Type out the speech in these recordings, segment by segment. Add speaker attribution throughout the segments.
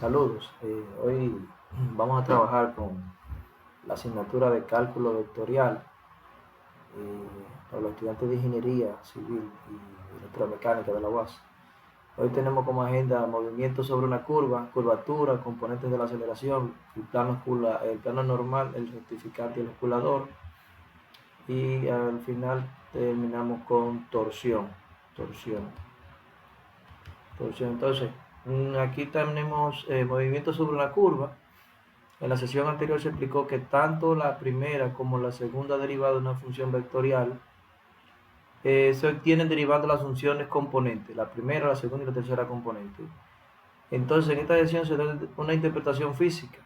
Speaker 1: Saludos. Hoy vamos a trabajar con la asignatura de cálculo vectorial para los estudiantes de ingeniería civil y electromecánica de la UAS. Hoy tenemos como agenda movimientos sobre una curva, curvatura, componentes de la aceleración, el plano normal, el rectificante y el osculador. Y al final terminamos con torsión. Entonces, aquí tenemos movimientos sobre una curva. En la sesión anterior se explicó que tanto la primera como la segunda derivada de una función vectorial se obtienen derivando las funciones componentes, la primera, la segunda y la tercera componente. Entonces, en esta sesión se da una interpretación física,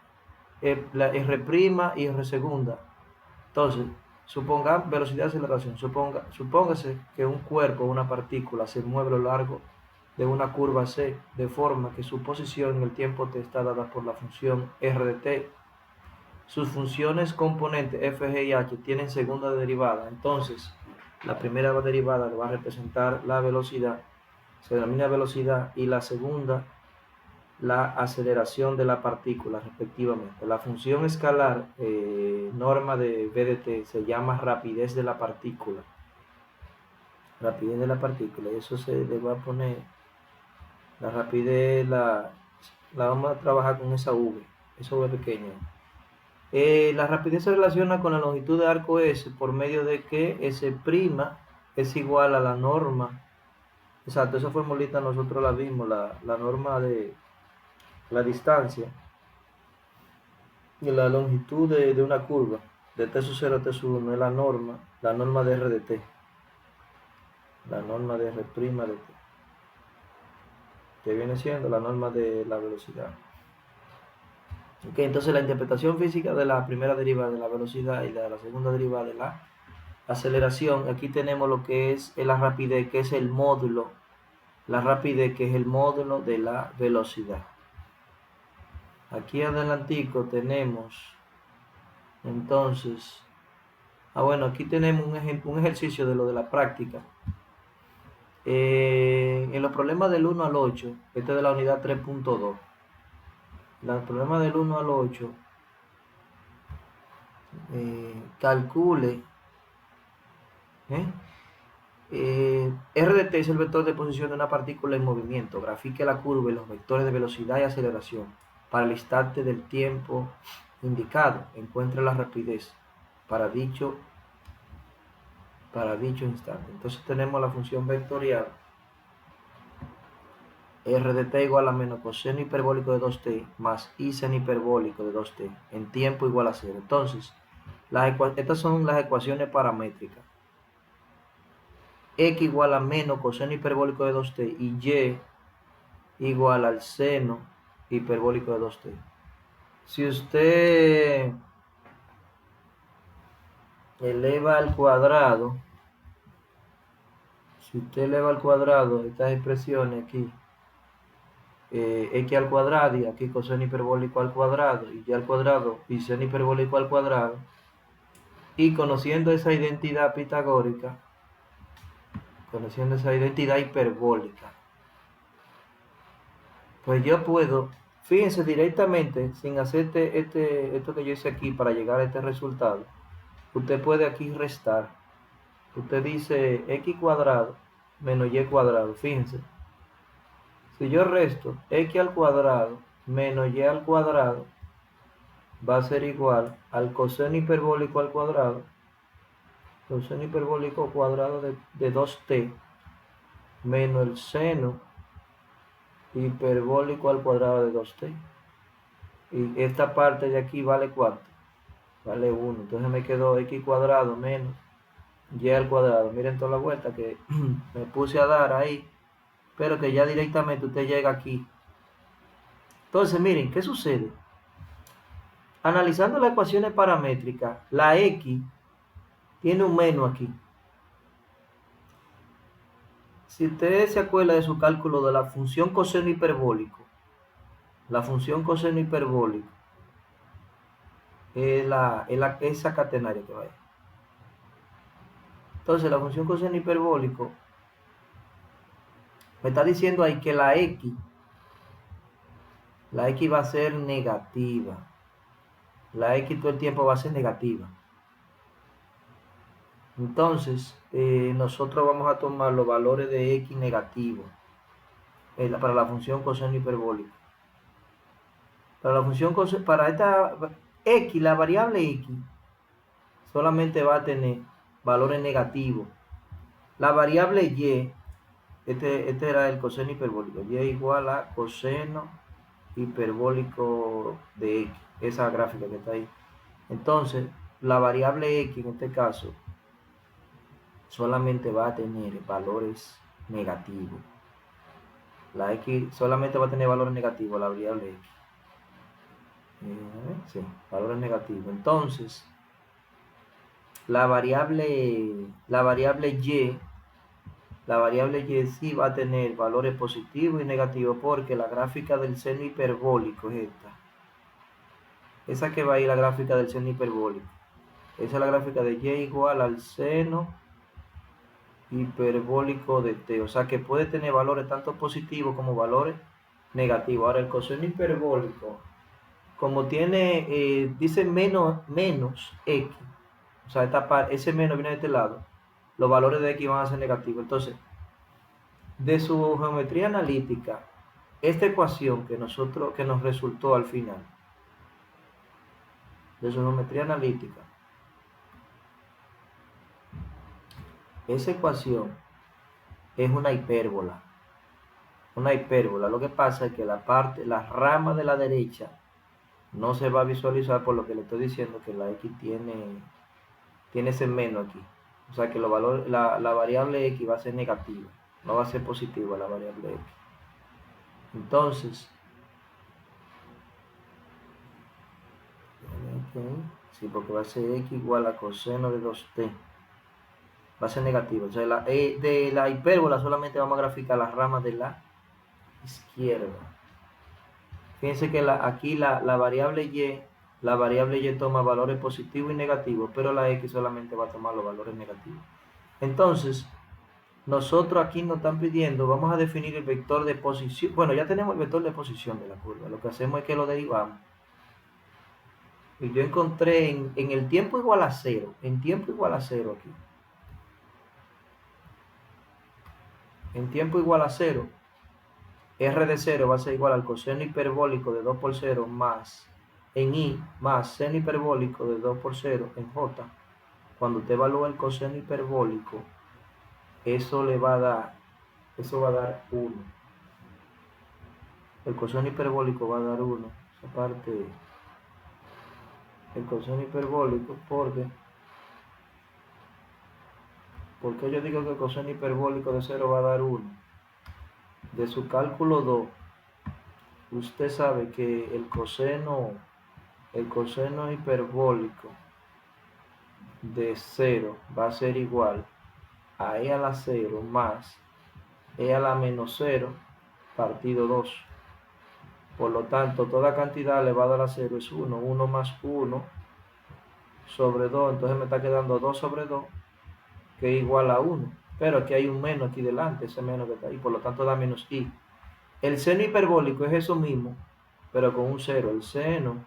Speaker 1: la R' y R segunda. Entonces, supongamos velocidad de aceleración. Supóngase que un cuerpo, una partícula, se mueve a lo largo de una curva C, de forma que su posición en el tiempo t está dada por la función r de t. Sus funciones componentes f, g y h tienen segunda derivada. Entonces, la primera derivada va a representar la velocidad, se denomina velocidad, y la segunda, la aceleración de la partícula, respectivamente. La función escalar, norma de v de t, se llama rapidez de la partícula. Rapidez de la partícula, y eso se le va a poner, la rapidez la vamos a trabajar con esa v pequeña. La rapidez se relaciona con la longitud de arco S por medio de que S' es igual a la norma. Exacto, esa formulita nosotros la vimos, la norma de la distancia y la longitud de una curva de t sub 0 a t sub 1 es la norma de r de t, la norma de r' de t, que viene siendo la norma de la velocidad. Ok, entonces la interpretación física de la primera derivada de la velocidad y de la segunda derivada de la aceleración. Aquí tenemos lo que es la rapidez, que es el módulo, la rapidez que es el módulo de la velocidad. Aquí adelantico tenemos entonces, bueno, aquí tenemos un ejercicio de lo de la práctica. En los problemas del 1 al 8, este es de la unidad 3.2, los problemas del 1 al 8, calcule R de t es el vector de posición de una partícula en movimiento. Grafique la curva y los vectores de velocidad y aceleración para el instante del tiempo indicado. Encuentre la rapidez para dicho instante. Entonces tenemos la función vectorial R de t igual a menos coseno hiperbólico de 2t más i seno hiperbólico de 2t en tiempo igual a 0. Entonces, estas son las ecuaciones paramétricas. X igual a menos coseno hiperbólico de 2t y y igual al seno hiperbólico de 2t. Si usted eleva al cuadrado, estas expresiones aquí, x al cuadrado y aquí coseno hiperbólico al cuadrado y y al cuadrado y seno hiperbólico al cuadrado, y conociendo esa identidad pitagórica, conociendo esa identidad hiperbólica, pues yo puedo, fíjense, directamente, sin hacer esto que yo hice aquí para llegar a este resultado, usted puede aquí restar. Usted dice x cuadrado menos y cuadrado. Fíjense, si yo resto x al cuadrado menos y al cuadrado, va a ser igual al coseno hiperbólico al cuadrado, coseno hiperbólico cuadrado de 2t menos el seno hiperbólico al cuadrado de 2t. Y esta parte de aquí vale ¿cuánto? Vale 1. Entonces me quedó x cuadrado menos y al cuadrado. Miren toda la vuelta que me puse a dar ahí, pero que ya directamente usted llega aquí. Entonces, miren, ¿qué sucede? Analizando las ecuaciones paramétricas, la x tiene un menos aquí. Si usted se acuerda de su cálculo de la función coseno hiperbólico, la función coseno hiperbólico es esa catenaria que va ahí. Entonces, la función coseno hiperbólico me está diciendo ahí que la La X va a ser negativa. La X todo el tiempo va a ser negativa. Entonces, nosotros vamos a tomar los valores de X negativos para la función coseno hiperbólico. Para la función coseno, para esta X, la variable X, solamente va a tener valores negativos. La variable Y, este era el coseno hiperbólico, Y igual a coseno hiperbólico de X, esa gráfica que está ahí. Entonces, la variable X en este caso solamente va a tener valores negativos. La X solamente va a tener valores negativos, la variable X. Sí, valores negativos. Entonces, la variable Y sí va a tener valores positivos y negativos porque la gráfica del seno hiperbólico es esta. Esa que va ahí, la gráfica del seno hiperbólico. Esa es la gráfica de Y igual al seno hiperbólico de T. O sea que puede tener valores tanto positivos como valores negativos. Ahora el coseno hiperbólico, como tiene, dice menos X, o sea, ese menos viene de este lado, los valores de X van a ser negativos. Entonces, de su geometría analítica, esta ecuación que nos resultó al final, de su geometría analítica, esa ecuación es una hipérbola. Una hipérbola. Lo que pasa es que la rama de la derecha no se va a visualizar por lo que le estoy diciendo que la X tiene ese menos aquí. O sea que la variable X va a ser negativa, no va a ser positiva la variable X. Entonces, sí, porque va a ser X igual a coseno de 2t. Va a ser negativo. O sea, de la hipérbola solamente vamos a graficar las ramas de la izquierda. Fíjense que aquí la variable Y toma valores positivos y negativos, pero la X solamente va a tomar los valores negativos. Entonces, nosotros aquí nos están pidiendo, vamos a definir el vector de posición. Bueno, ya tenemos el vector de posición de la curva. Lo que hacemos es que lo derivamos. Y yo encontré en el tiempo igual a 0, en tiempo igual a 0 aquí. En tiempo igual a 0, R de 0 va a ser igual al coseno hiperbólico de 2 por 0 más en I más seno hiperbólico de 2 por 0 en J. Cuando usted evalúa el coseno hiperbólico, eso va a dar 1. El coseno hiperbólico va a dar 1. Esa parte, el coseno hiperbólico, porque yo digo que el coseno hiperbólico de 0 va a dar 1. De su cálculo 2, usted sabe que el coseno hiperbólico de 0 va a ser igual a E a la 0 más E a la menos 0 partido 2. Por lo tanto, toda cantidad elevada a la 0 es 1. 1 más 1 sobre 2. Entonces me está quedando 2 sobre 2, que es igual a 1. Pero aquí hay un menos aquí delante, ese menos que está ahí. Por lo tanto, da menos I. El seno hiperbólico es eso mismo, pero con un 0. El seno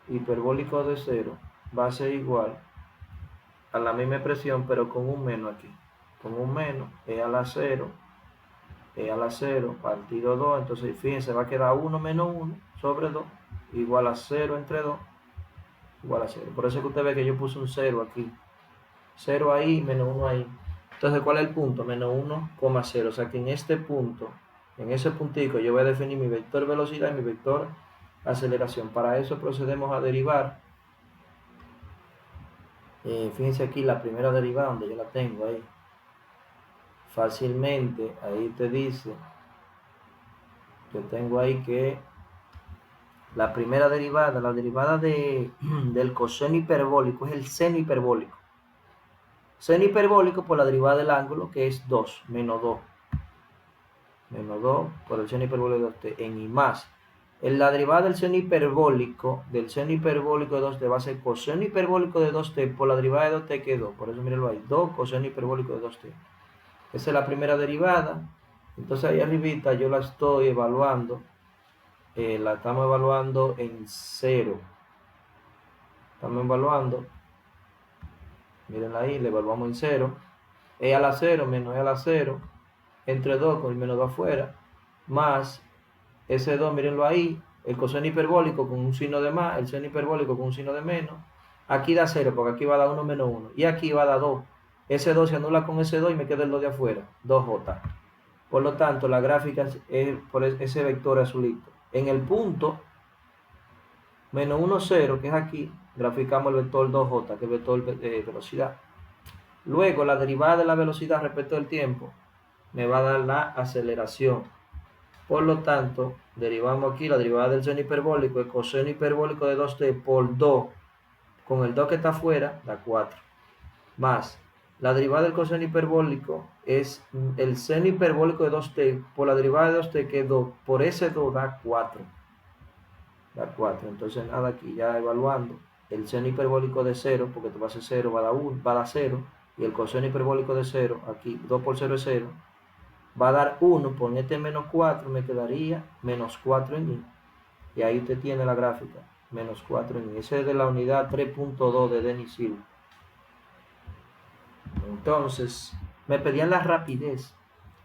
Speaker 1: hiperbólico de 0 va a ser igual a la misma expresión, pero con un menos aquí. Con un menos, E a la 0 partido 2. Entonces, fíjense, va a quedar 1 menos 1 sobre 2 igual a 0 entre 2 igual a 0. Por eso es que usted ve que yo puse un 0 aquí. 0 ahí, menos 1 ahí. Entonces, ¿cuál es el punto? Menos 1,0. O sea que en este punto, en ese puntico, yo voy a definir mi vector velocidad y mi vector aceleración. Para eso procedemos a derivar. Fíjense aquí la primera derivada donde yo la tengo ahí. Fácilmente, ahí te dice, yo tengo ahí que la primera derivada, la derivada del coseno hiperbólico es el seno hiperbólico. Seno hiperbólico por la derivada del ángulo, que es 2, menos 2. Menos 2 por el seno hiperbólico de 2t en I más. En la derivada del seno hiperbólico de 2t va a ser coseno hiperbólico de 2t por la derivada de 2t, que es 2. Por eso mírenlo ahí, 2 coseno hiperbólico de 2t. Esa es la primera derivada. Entonces ahí arribita yo la estoy evaluando la estamos evaluando en 0. Estamos evaluando, mírenla ahí, le evaluamos en 0. E a la 0 menos e a la 0, entre 2 con el menos 2 afuera, más ese 2, mírenlo ahí, el coseno hiperbólico con un signo de más, el seno hiperbólico con un signo de menos. Aquí da 0 porque aquí va a dar 1 menos 1. Y aquí va a dar 2. Ese 2 se anula con ese 2 y me queda el 2 de afuera, 2j. Por lo tanto, la gráfica es por ese vector azulito. En el punto menos 1, 0, que es aquí, graficamos el vector 2j, que es el vector de velocidad. Luego, la derivada de la velocidad respecto al tiempo me va a dar la aceleración. Por lo tanto, derivamos aquí la derivada del seno hiperbólico, el coseno hiperbólico de 2t por 2, con el 2 que está afuera, da 4. Más, la derivada del coseno hiperbólico es el seno hiperbólico de 2t por la derivada de 2t, que es 2, por ese 2 da 4. Da 4. Entonces, nada, aquí ya evaluando, el seno hiperbólico de 0, porque esto va a ser 0, va a dar 1, va a dar 0, y el coseno hiperbólico de 0, aquí 2 por 0 es 0, va a dar 1, por este menos 4 me quedaría menos 4 en i. Y ahí usted tiene la gráfica, menos 4 en i. Ese es de la unidad 3.2 de Denis Silva. Entonces, me pedían la rapidez.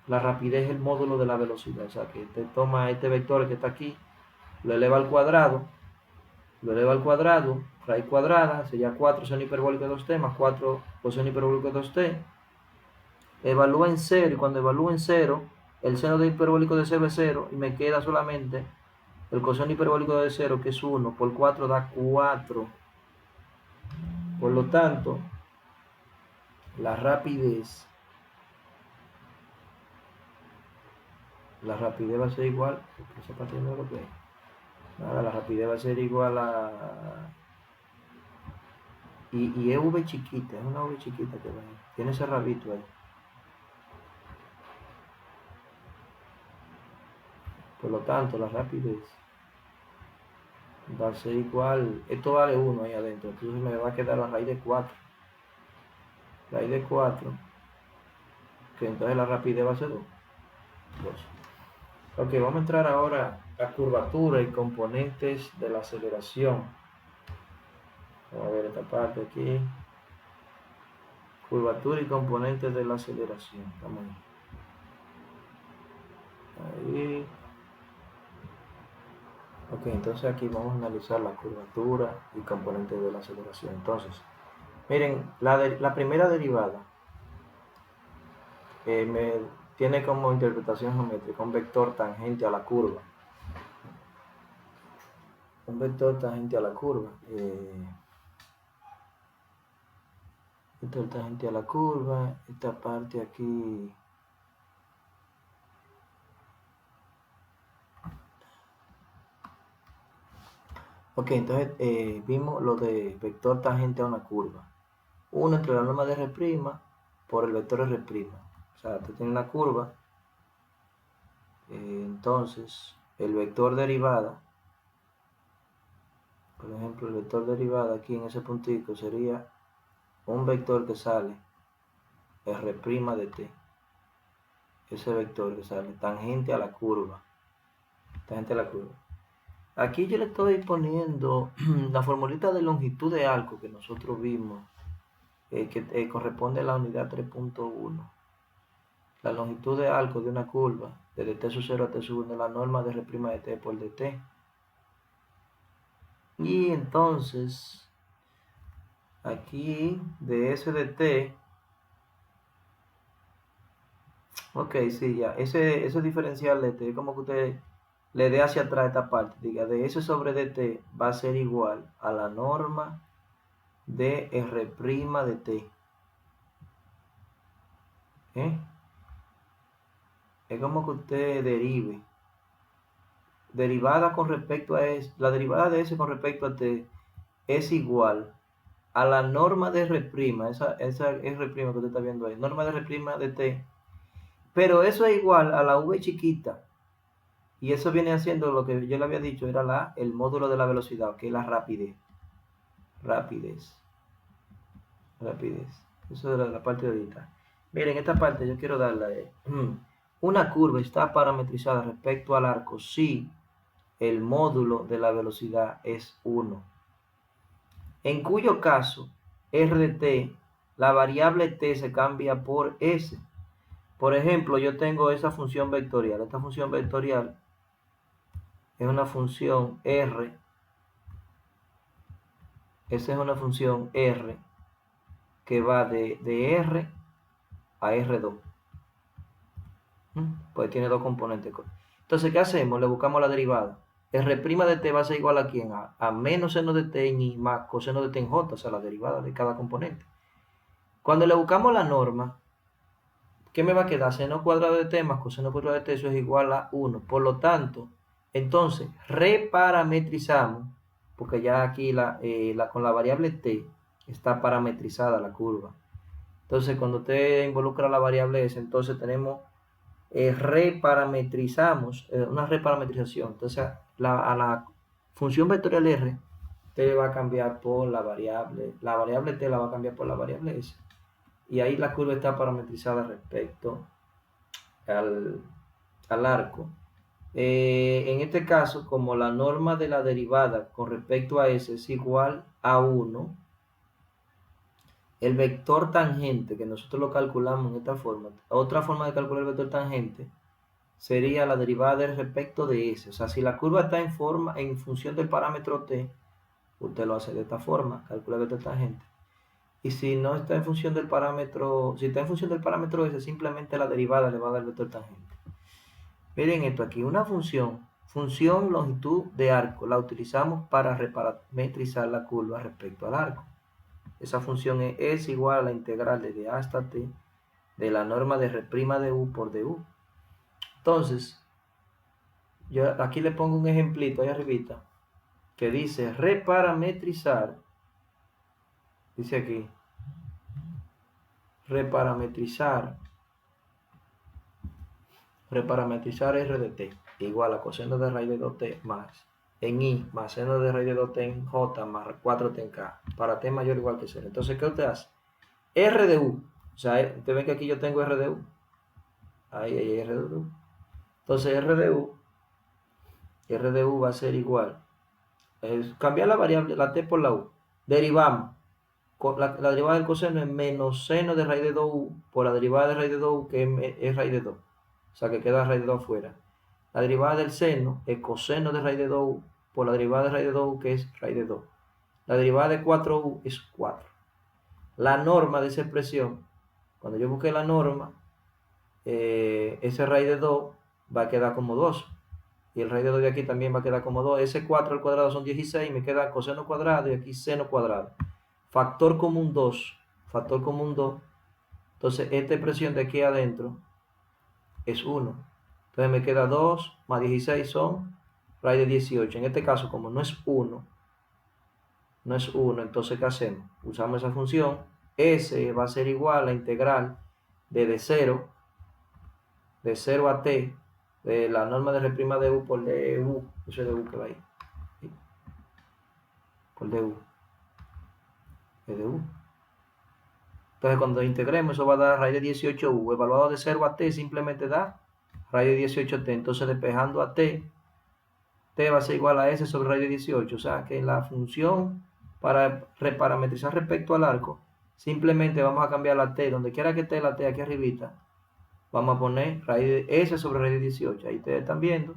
Speaker 1: La rapidez es el módulo de la velocidad. O sea, que usted toma este vector que está aquí, lo eleva al cuadrado, raíz cuadrada, sería 4 seno hiperbólico de 2t más 4 coseno hiperbólico de 2t. Evalúa en 0, y cuando evalúo en 0, el seno de hiperbólico de 0 es 0, y me queda solamente el coseno hiperbólico de 0, que es 1, por 4 da 4. Por lo tanto, la rapidez va a ser igual, la rapidez va a ser igual a, y es v chiquita, es una v chiquita que tiene ese rabito ahí. Por lo tanto, la rapidez va a ser igual, esto vale 1 ahí adentro, entonces me va a quedar la raíz de 4. Raíz de 4, que entonces la rapidez va a ser 2. Ok, vamos a entrar ahora a curvatura y componentes de la aceleración. Vamos a ver esta parte aquí. Curvatura y componentes de la aceleración. Vamos ahí. Ok, entonces aquí vamos a analizar la curvatura y componentes de la aceleración. Entonces, miren, la primera derivada tiene como interpretación geométrica un vector tangente a la curva. Un vector tangente a la curva. Vector tangente a la curva. Esta parte aquí. Ok, entonces vimos lo de vector tangente a una curva. Uno entre la norma de R' por el vector R'. O sea, tú tienes una curva. Entonces, el vector derivada, por ejemplo, el vector derivada aquí en ese puntico sería un vector que sale R' de t. Ese vector que sale tangente a la curva. Tangente a la curva. Aquí yo le estoy poniendo la formulita de longitud de arco que nosotros vimos, que corresponde a la unidad 3.1. La longitud de arco de una curva, desde t sub 0 a t sub 1, la norma de R' de t por dt. Y entonces, aquí de S de t, ok, sí, ya, ese diferencial de t, como que usted le dé hacia atrás esta parte, diga, de S sobre dt va a ser igual a la norma de R' de t. Es como que usted derive. Derivada con respecto a S, la derivada de S con respecto a t es igual a la norma de R', esa R' que usted está viendo ahí, norma de R' de t, pero eso es igual a la v chiquita, y eso viene haciendo lo que yo le había dicho, era el módulo de la velocidad, que es la rapidez. Eso era la parte de ahorita. Miren, esta parte yo quiero darle una curva está parametrizada respecto al arco si el módulo de la velocidad es 1. En cuyo caso, R de t, la variable t se cambia por s. Por ejemplo, yo tengo esa función vectorial. Esta función vectorial es una función R. Esa es una función R que va de R a R2. Pues tiene dos componentes. Entonces, ¿qué hacemos? Le buscamos la derivada. R' de t va a ser igual a ¿quién? A menos seno de t en i más coseno de t en j, o sea, la derivada de cada componente. Cuando le buscamos la norma, ¿qué me va a quedar? Seno cuadrado de t más coseno cuadrado de t, eso es igual a 1. Por lo tanto, entonces, reparametrizamos, porque ya aquí con la variable t está parametrizada la curva. Entonces, cuando usted involucra la variable s, entonces tenemos reparametrizamos, una reparametrización. Entonces, a la función vectorial R, t va a cambiar por la variable t la va a cambiar por la variable s. Y ahí la curva está parametrizada respecto al arco. En este caso, como la norma de la derivada con respecto a s es igual a 1, el vector tangente, que nosotros lo calculamos en esta forma, otra forma de calcular el vector tangente sería la derivada del respecto de s. O sea, si la curva está en función del parámetro t, usted lo hace de esta forma, calcula el vector tangente. Y si no está en función del parámetro, si está en función del parámetro s, simplemente la derivada le va a dar el vector tangente. Miren esto aquí, una función longitud de arco, la utilizamos para reparametrizar la curva respecto al arco. Esa función es igual a la integral de a hasta t de la norma de R' de u por du. Entonces, yo aquí le pongo un ejemplito ahí arribita que dice reparametrizar, dice aquí, reparametrizar R de t igual a coseno de raíz de 2t más en i más seno de raíz de 2t en j más 4t en k para t mayor o igual que 0. Entonces, ¿qué usted hace? R de u, o sea, usted ve que aquí yo tengo R de u, ahí hay R de u. Entonces, R de u va a ser igual, cambiar la variable, la t por la u, derivamos. La derivada del coseno es menos seno de raíz de 2u por la derivada de raíz de 2u, que es raíz de 2. O sea, que queda raíz de 2 fuera. La derivada del seno es coseno de raíz de 2u por la derivada de raíz de 2u, que es raíz de 2. La derivada de 4u es 4. La norma de esa expresión, cuando yo busque la norma, ese raíz de 2 va a quedar como 2. Y el raíz de 2 de aquí también va a quedar como 2. Ese 4 al cuadrado son 16, me queda coseno cuadrado y aquí seno cuadrado. Factor común 2. Factor común 2. Entonces, esta expresión de aquí adentro es 1. Entonces, me queda 2 más 16 son raíz de 18. En este caso, como no es 1, entonces, ¿qué hacemos? Usamos esa función. S va a ser igual a la integral de 0 a t de la norma de R' de u por du. Eso es de u que va ahí. Por du. Es de u. Entonces, cuando integremos, eso va a dar raíz de 18u. Evaluado de 0 a t, simplemente da raíz de 18t. Entonces, despejando a t, t va a ser igual a s sobre raíz de 18. O sea, que la función para reparametrizar respecto al arco, simplemente vamos a cambiar la t. Donde quiera que esté la t aquí arribita, vamos a poner raíz de s sobre raíz de 18. Ahí ustedes están viendo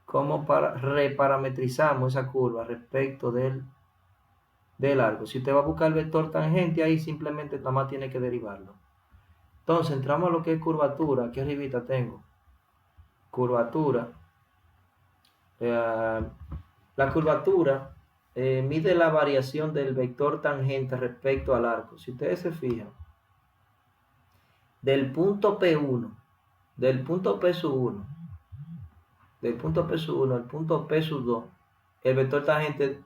Speaker 1: cómo reparametrizamos esa curva respecto del arco. Si usted va a buscar el vector tangente ahí, simplemente nada más tiene que derivarlo. Entonces, entramos a lo que es curvatura. Aquí arribita tengo curvatura. La curvatura mide la variación del vector tangente respecto al arco. Si ustedes se fijan, del punto P1, del punto P1, del punto P1 al punto P2, el vector tangente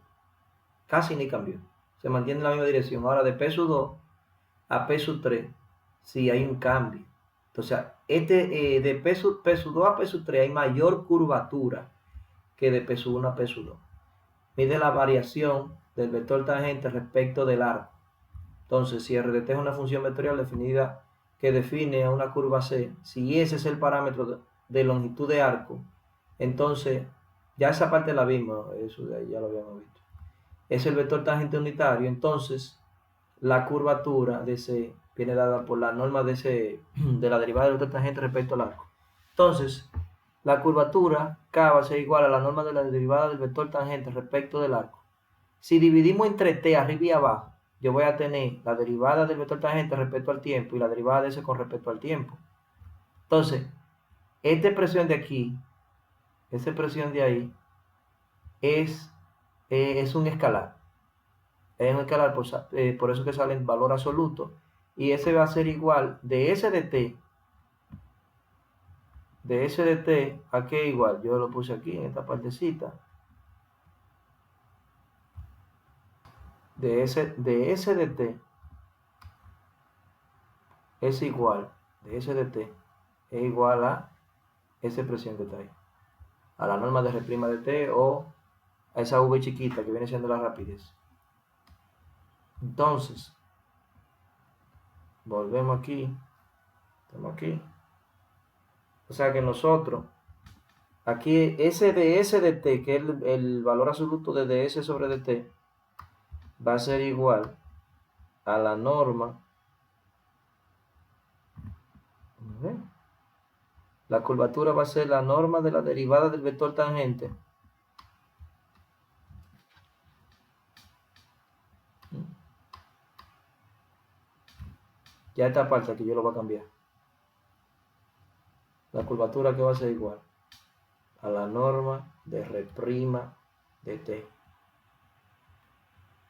Speaker 1: casi ni cambió. Se mantiene en la misma dirección. Ahora, de P2 a P3, sí hay un cambio. Entonces, de P2 a P3 hay mayor curvatura que de P1 a P2. Mide la variación del vector tangente respecto del arco. Entonces, si RDT es una función vectorial definida que define a una curva C, si ese es el parámetro de longitud de arco, entonces Ya esa parte la vimos, eso de ahí ya lo habíamos visto. Es el vector tangente unitario, entonces la curvatura de C viene dada por la norma de la derivada del vector tangente respecto al arco. Entonces, la curvatura K va a ser igual a la norma de la derivada del vector tangente respecto del arco. Si dividimos entre T arriba y abajo, yo voy a tener la derivada del vector tangente respecto al tiempo y la derivada de ese con respecto al tiempo. Entonces, esta expresión de aquí, esta expresión de ahí, es un escalar. Es un escalar, por eso que sale en valor absoluto. Y ese va a ser igual de S de T. De S de T, ¿a qué igual? Yo lo puse aquí en esta partecita. De S de T es igual, de S de T es igual a esa expresión que está ahí. A la norma de R' de T o a esa V chiquita que viene siendo la rapidez. Entonces, volvemos aquí. Estamos aquí. O sea que nosotros, aquí S de T, que es el valor absoluto de ds sobre dt, va a ser igual a la norma. La curvatura va a ser la norma de la derivada del vector tangente ya esta parte aquí yo lo voy a cambiar. La curvatura que va a ser igual a la norma de R' de T.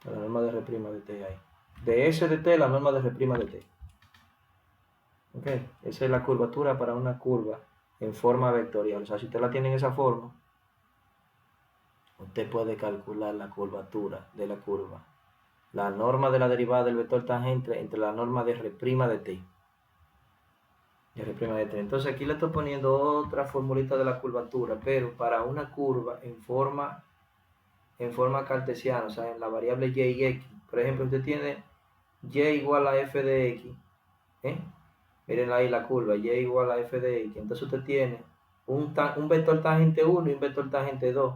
Speaker 1: A la norma de R' de T ahí. De S de T, la norma de R' de T. Ok, esa es la curvatura para una curva en forma vectorial. O sea, si usted la tiene en esa forma, usted puede calcular la curvatura de la curva. La norma de la derivada del vector tangente entre la norma de R' de T. R' de T. Entonces aquí le estoy poniendo otra formulita de la curvatura, pero para una curva en forma cartesiana, o sea, en la variable y y x. Por ejemplo, usted tiene y igual a f de x. Miren ahí la curva, y igual a f de x. Entonces usted tiene un vector tangente 1 y un vector tangente 2.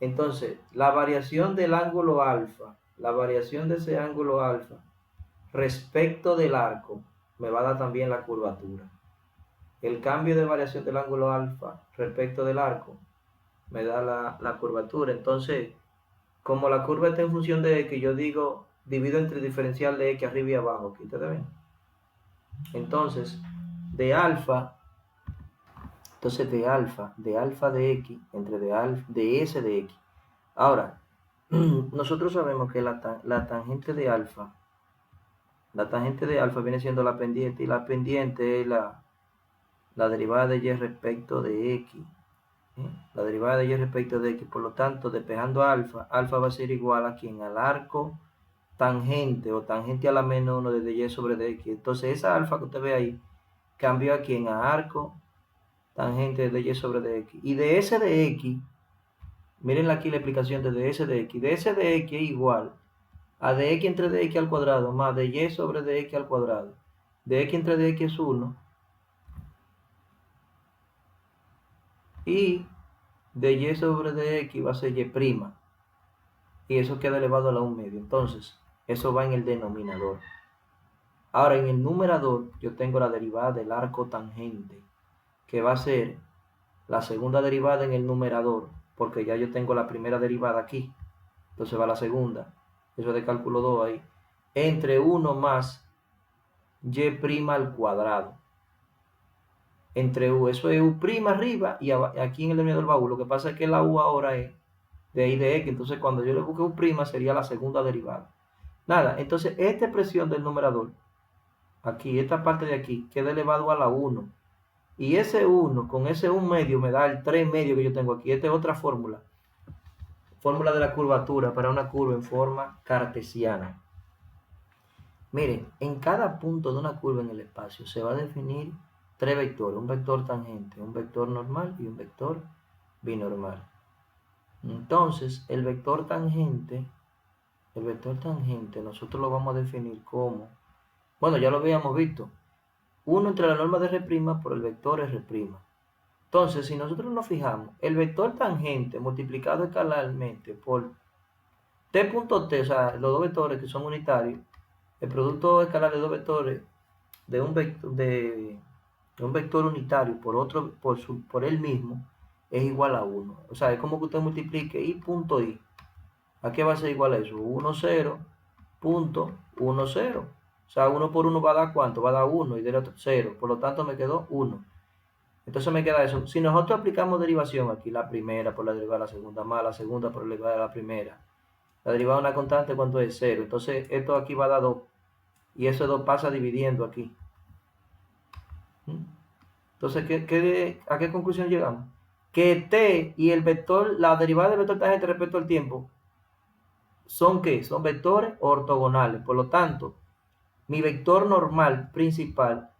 Speaker 1: Entonces, la variación del ángulo alfa, la variación de ese ángulo alfa respecto del arco, me va a dar también la curvatura. El cambio de variación del ángulo alfa respecto del arco me da la curvatura. Entonces, como la curva está en función de x, yo digo, divido entre el diferencial de x arriba y abajo. Aquí ustedes ven. Entonces, de alfa, de alfa de x entre de s de x. Ahora, nosotros sabemos que la tangente de alfa viene siendo la pendiente, y la pendiente es la derivada de y respecto de x. La derivada de y respecto de x, por lo tanto, despejando alfa va a ser igual a quien al arco tangente o tangente a la menos 1 de y sobre dx. Entonces esa alfa que usted ve ahí cambió aquí en a arco tangente de y sobre dx. Y de s de x, miren aquí la explicación de s de x. De s de x es igual a dx entre dx al cuadrado más de y sobre dx al cuadrado. Dx entre dx es 1. Y de y sobre dx va a ser y'. Y eso queda elevado a la 1 medio. Entonces, eso va en el denominador. Ahora, en el numerador, yo tengo la derivada del arco tangente, que va a ser la segunda derivada en el numerador, porque ya yo tengo la primera derivada aquí. Entonces va la segunda. Eso es de cálculo 2 ahí. Entre 1 más y' al cuadrado. Entre u, eso es u' arriba y aquí en el denominador va u. Lo que pasa es que la u ahora es de ahí de x. Entonces cuando yo le busque u' sería la segunda derivada. Nada, entonces esta expresión del numerador, aquí, esta parte de aquí, queda elevado a la 1. Y ese 1 con ese 1 medio me da el 3 medio que yo tengo aquí. Esta es otra fórmula. Fórmula de la curvatura para una curva en forma cartesiana. Miren, en cada punto de una curva en el espacio se va a definir tres vectores. Un vector tangente, un vector normal y un vector binormal. Entonces, el vector tangente nosotros lo vamos a definir como, bueno, ya lo habíamos visto, 1 entre la norma de R' por el vector R'. Entonces, si nosotros nos fijamos, el vector tangente multiplicado escalarmente por t punto t, o sea, los dos vectores que son unitarios, el producto escalar de dos vectores de un vector unitario por otro, por él mismo, es igual a 1. O sea, es como que usted multiplique i punto i. ¿A qué va a ser igual a eso? 1, 0, punto, 1, 0. O sea, 1 por 1 va a dar ¿cuánto? Va a dar 1 y del otro 0. Por lo tanto, me quedó 1. Entonces me queda eso. Si nosotros aplicamos derivación aquí, la primera por la derivada de la segunda, más la segunda por la derivada de la primera. La derivada de una constante, ¿cuánto es? 0. Entonces, esto aquí va a dar 2. Y eso 2 pasa dividiendo aquí. Entonces, ¿a qué conclusión llegamos? Que t y el vector, la derivada del vector tangente respecto al tiempo, ¿son qué? Son vectores ortogonales. Por lo tanto, mi vector normal principal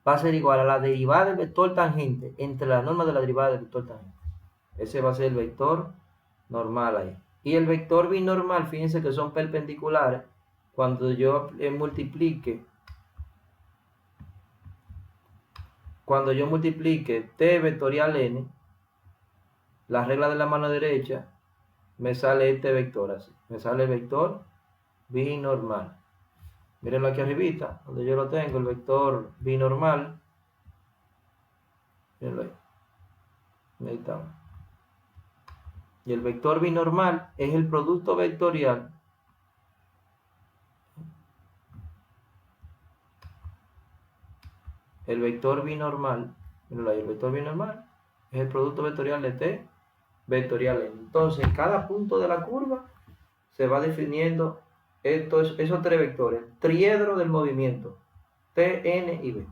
Speaker 1: va a ser igual a la derivada del vector tangente entre la norma de la derivada del vector tangente. Ese va a ser el vector normal ahí. Y el vector binormal, fíjense que son perpendiculares. Cuando yo multiplique t vectorial n, la regla de la mano derecha, me sale este vector así. Me sale el vector binormal. Mírenlo aquí arribita, donde yo lo tengo, el vector binormal. Mírenlo ahí. Ahí está. Y el vector binormal es el producto vectorial el vector binormal es el producto vectorial de t vectorial n. Entonces, en cada punto de la curva se va definiendo esos tres vectores, el triedro del movimiento, t, n y b.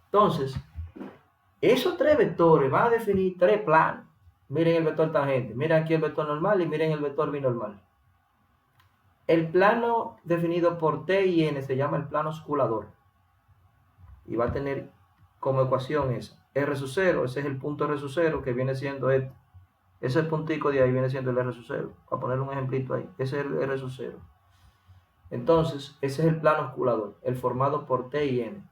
Speaker 1: Entonces, esos tres vectores van a definir tres planos. Miren el vector tangente, miren aquí el vector normal y miren el vector binormal. El plano definido por t y n se llama el plano osculador. Y va a tener como ecuación esa. R sub 0, ese es el punto R sub 0 que viene siendo este. Ese puntico de ahí viene siendo el R sub 0. Para poner un ejemplito ahí. Ese es el R sub 0. Entonces, ese es el plano osculador, el formado por T y N.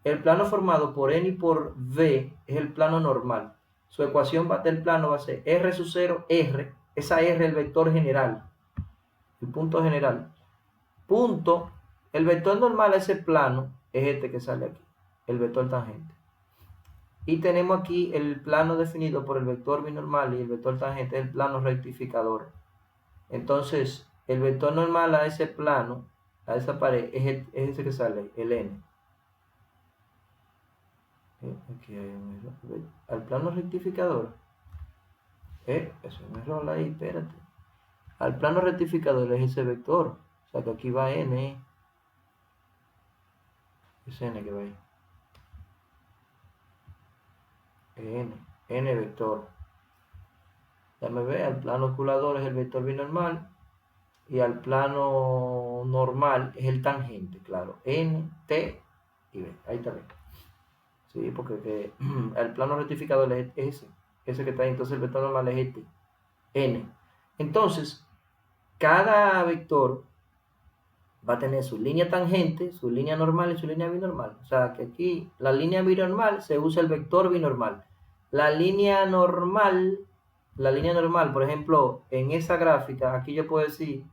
Speaker 1: El plano formado por N y por V es el plano normal. Su ecuación del plano va a ser R sub 0, R. Esa R es el vector general. El punto general. Punto. El vector normal a ese plano es este que sale aquí. El vector tangente. Y tenemos aquí el plano definido por el vector binormal y el vector tangente, el plano rectificador. Entonces, el vector normal a ese plano, a esa pared, es ese que sale, el n. Aquí hay un error. Al plano rectificador. Es un error ahí, espérate. Al plano rectificador es ese vector. O sea que aquí va n. Es n que va ahí. N vector. Ya me ve, al plano osculador es el vector binormal y al plano normal es el tangente, claro. N, T y B. Ahí está bien. Sí, porque el plano rectificador es ese que está ahí. Entonces el vector normal es este, N. Entonces, cada vector va a tener su línea tangente, su línea normal y su línea binormal. O sea, que aquí la línea binormal se usa el vector binormal. La línea normal, por ejemplo, en esa gráfica, aquí yo puedo decir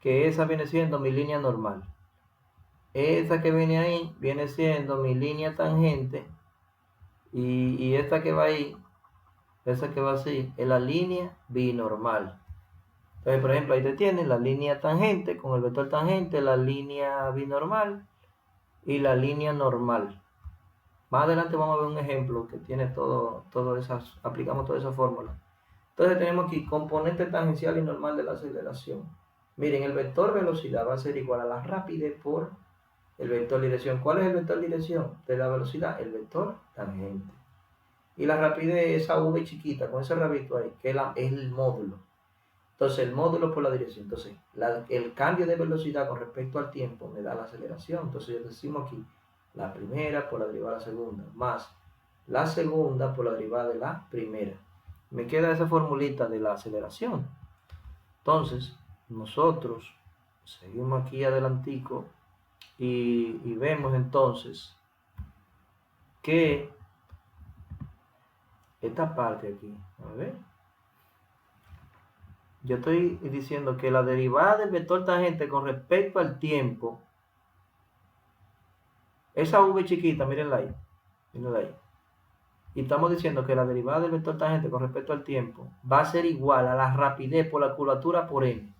Speaker 1: que esa viene siendo mi línea normal. Esa que viene ahí viene siendo mi línea tangente. Y esta que va ahí, esa que va así, es la línea binormal. Entonces, por ejemplo, ahí te tienes la línea tangente con el vector tangente, la línea binormal y la línea normal. Más adelante vamos a ver un ejemplo que tiene aplicamos toda esa fórmula. Entonces tenemos aquí componente tangencial y normal de la aceleración. Miren, el vector velocidad va a ser igual a la rapidez por el vector dirección. ¿Cuál es el vector dirección de la velocidad? El vector tangente. Y la rapidez, esa v chiquita, con ese rabito ahí, que es el módulo. Entonces, el módulo por la dirección. Entonces, el cambio de velocidad con respecto al tiempo me da la aceleración. Entonces, decimos aquí, la primera por la derivada de la segunda, más la segunda por la derivada de la primera. Me queda esa formulita de la aceleración. Entonces, nosotros seguimos aquí adelantico y vemos entonces que esta parte aquí, a ver. Yo estoy diciendo que la derivada del vector tangente con respecto al tiempo, esa v chiquita, mírenla ahí, mírenla ahí. Y estamos diciendo que la derivada del vector tangente con respecto al tiempo va a ser igual a la rapidez por la curvatura por n.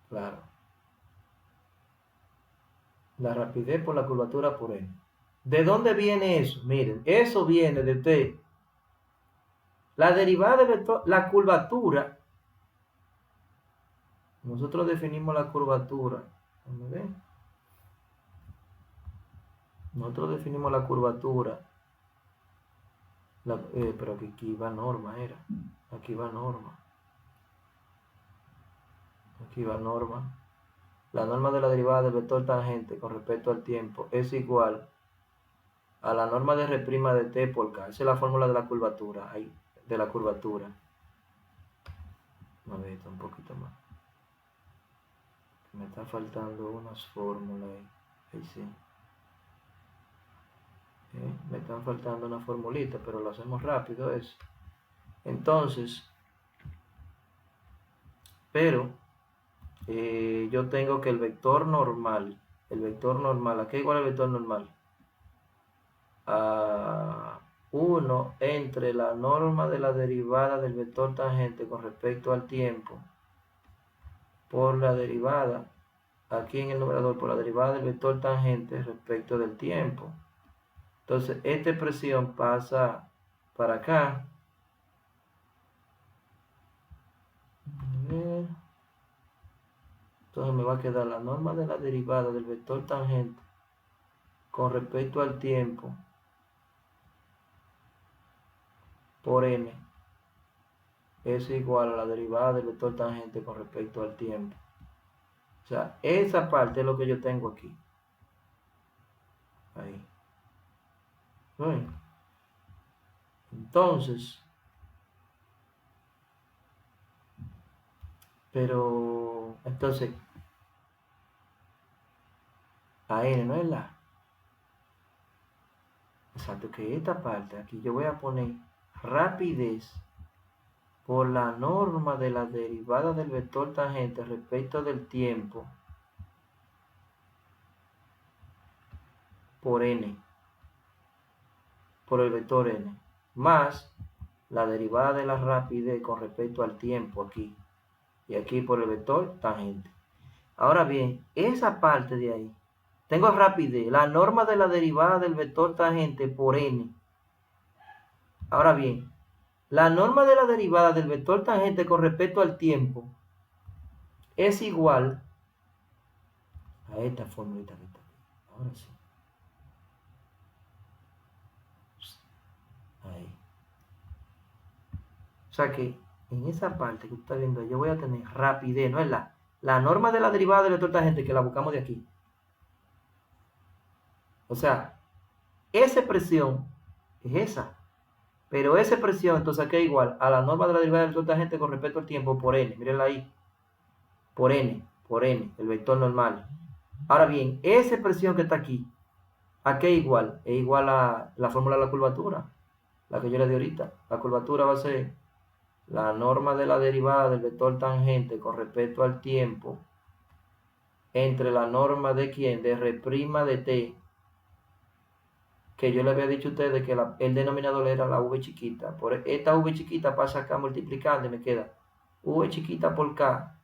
Speaker 1: Claro. La rapidez por la curvatura por n. ¿De dónde viene eso? Miren, eso viene de t. La derivada del vector, la curvatura. Nosotros definimos la curvatura. Nosotros definimos la curvatura. Pero aquí va norma, era. Aquí va norma. Aquí va norma. La norma de la derivada del vector tangente con respecto al tiempo es igual a la norma de R' de t por k. Esa es la fórmula de la curvatura. Ahí, de la curvatura. A ver, un poquito más. Me está faltando unas fórmulas ahí. Ahí sí. Me están faltando una formulita, pero lo hacemos rápido eso. Entonces, pero yo tengo que el vector normal, ¿a qué igual el vector normal? A 1 entre la norma de la derivada del vector tangente con respecto al tiempo por la derivada, aquí en el numerador, por la derivada del vector tangente respecto del tiempo. Entonces, esta expresión pasa para acá. Entonces me va a quedar la norma de la derivada del vector tangente con respecto al tiempo por n es igual a la derivada del vector tangente con respecto al tiempo. O sea, esa parte es lo que yo tengo aquí. Ahí. Bueno. Entonces, entonces, a n no es la. Exacto, que esta parte aquí yo voy a poner rapidez por la norma de la derivada del vector tangente respecto del tiempo por n, por el vector n, más la derivada de la rapidez con respecto al tiempo aquí, y aquí por el vector tangente. Ahora bien, esa parte de ahí, tengo rapidez, la norma de la derivada del vector tangente por n. Ahora bien, la norma de la derivada del vector tangente con respecto al tiempo es igual a esta formulita que está aquí. Ahora sí. Ahí. O sea que en esa parte que usted está viendo, yo voy a tener rapidez, no es la norma de la derivada del vector tangente que la buscamos de aquí. O sea, esa expresión es esa. Pero esa expresión entonces aquí es igual a la norma de la derivada del vector tangente con respecto al tiempo por n. Mírenla ahí. Por n, el vector normal. Ahora bien, esa expresión que está aquí, ¿a qué es igual? Es igual a la fórmula de la curvatura, la que yo le di ahorita. La curvatura va a ser la norma de la derivada del vector tangente con respecto al tiempo entre la norma de ¿quién? De R' de t, que yo le había dicho a ustedes que el denominador era la v chiquita. Por esta v chiquita pasa acá multiplicando y me queda v chiquita por k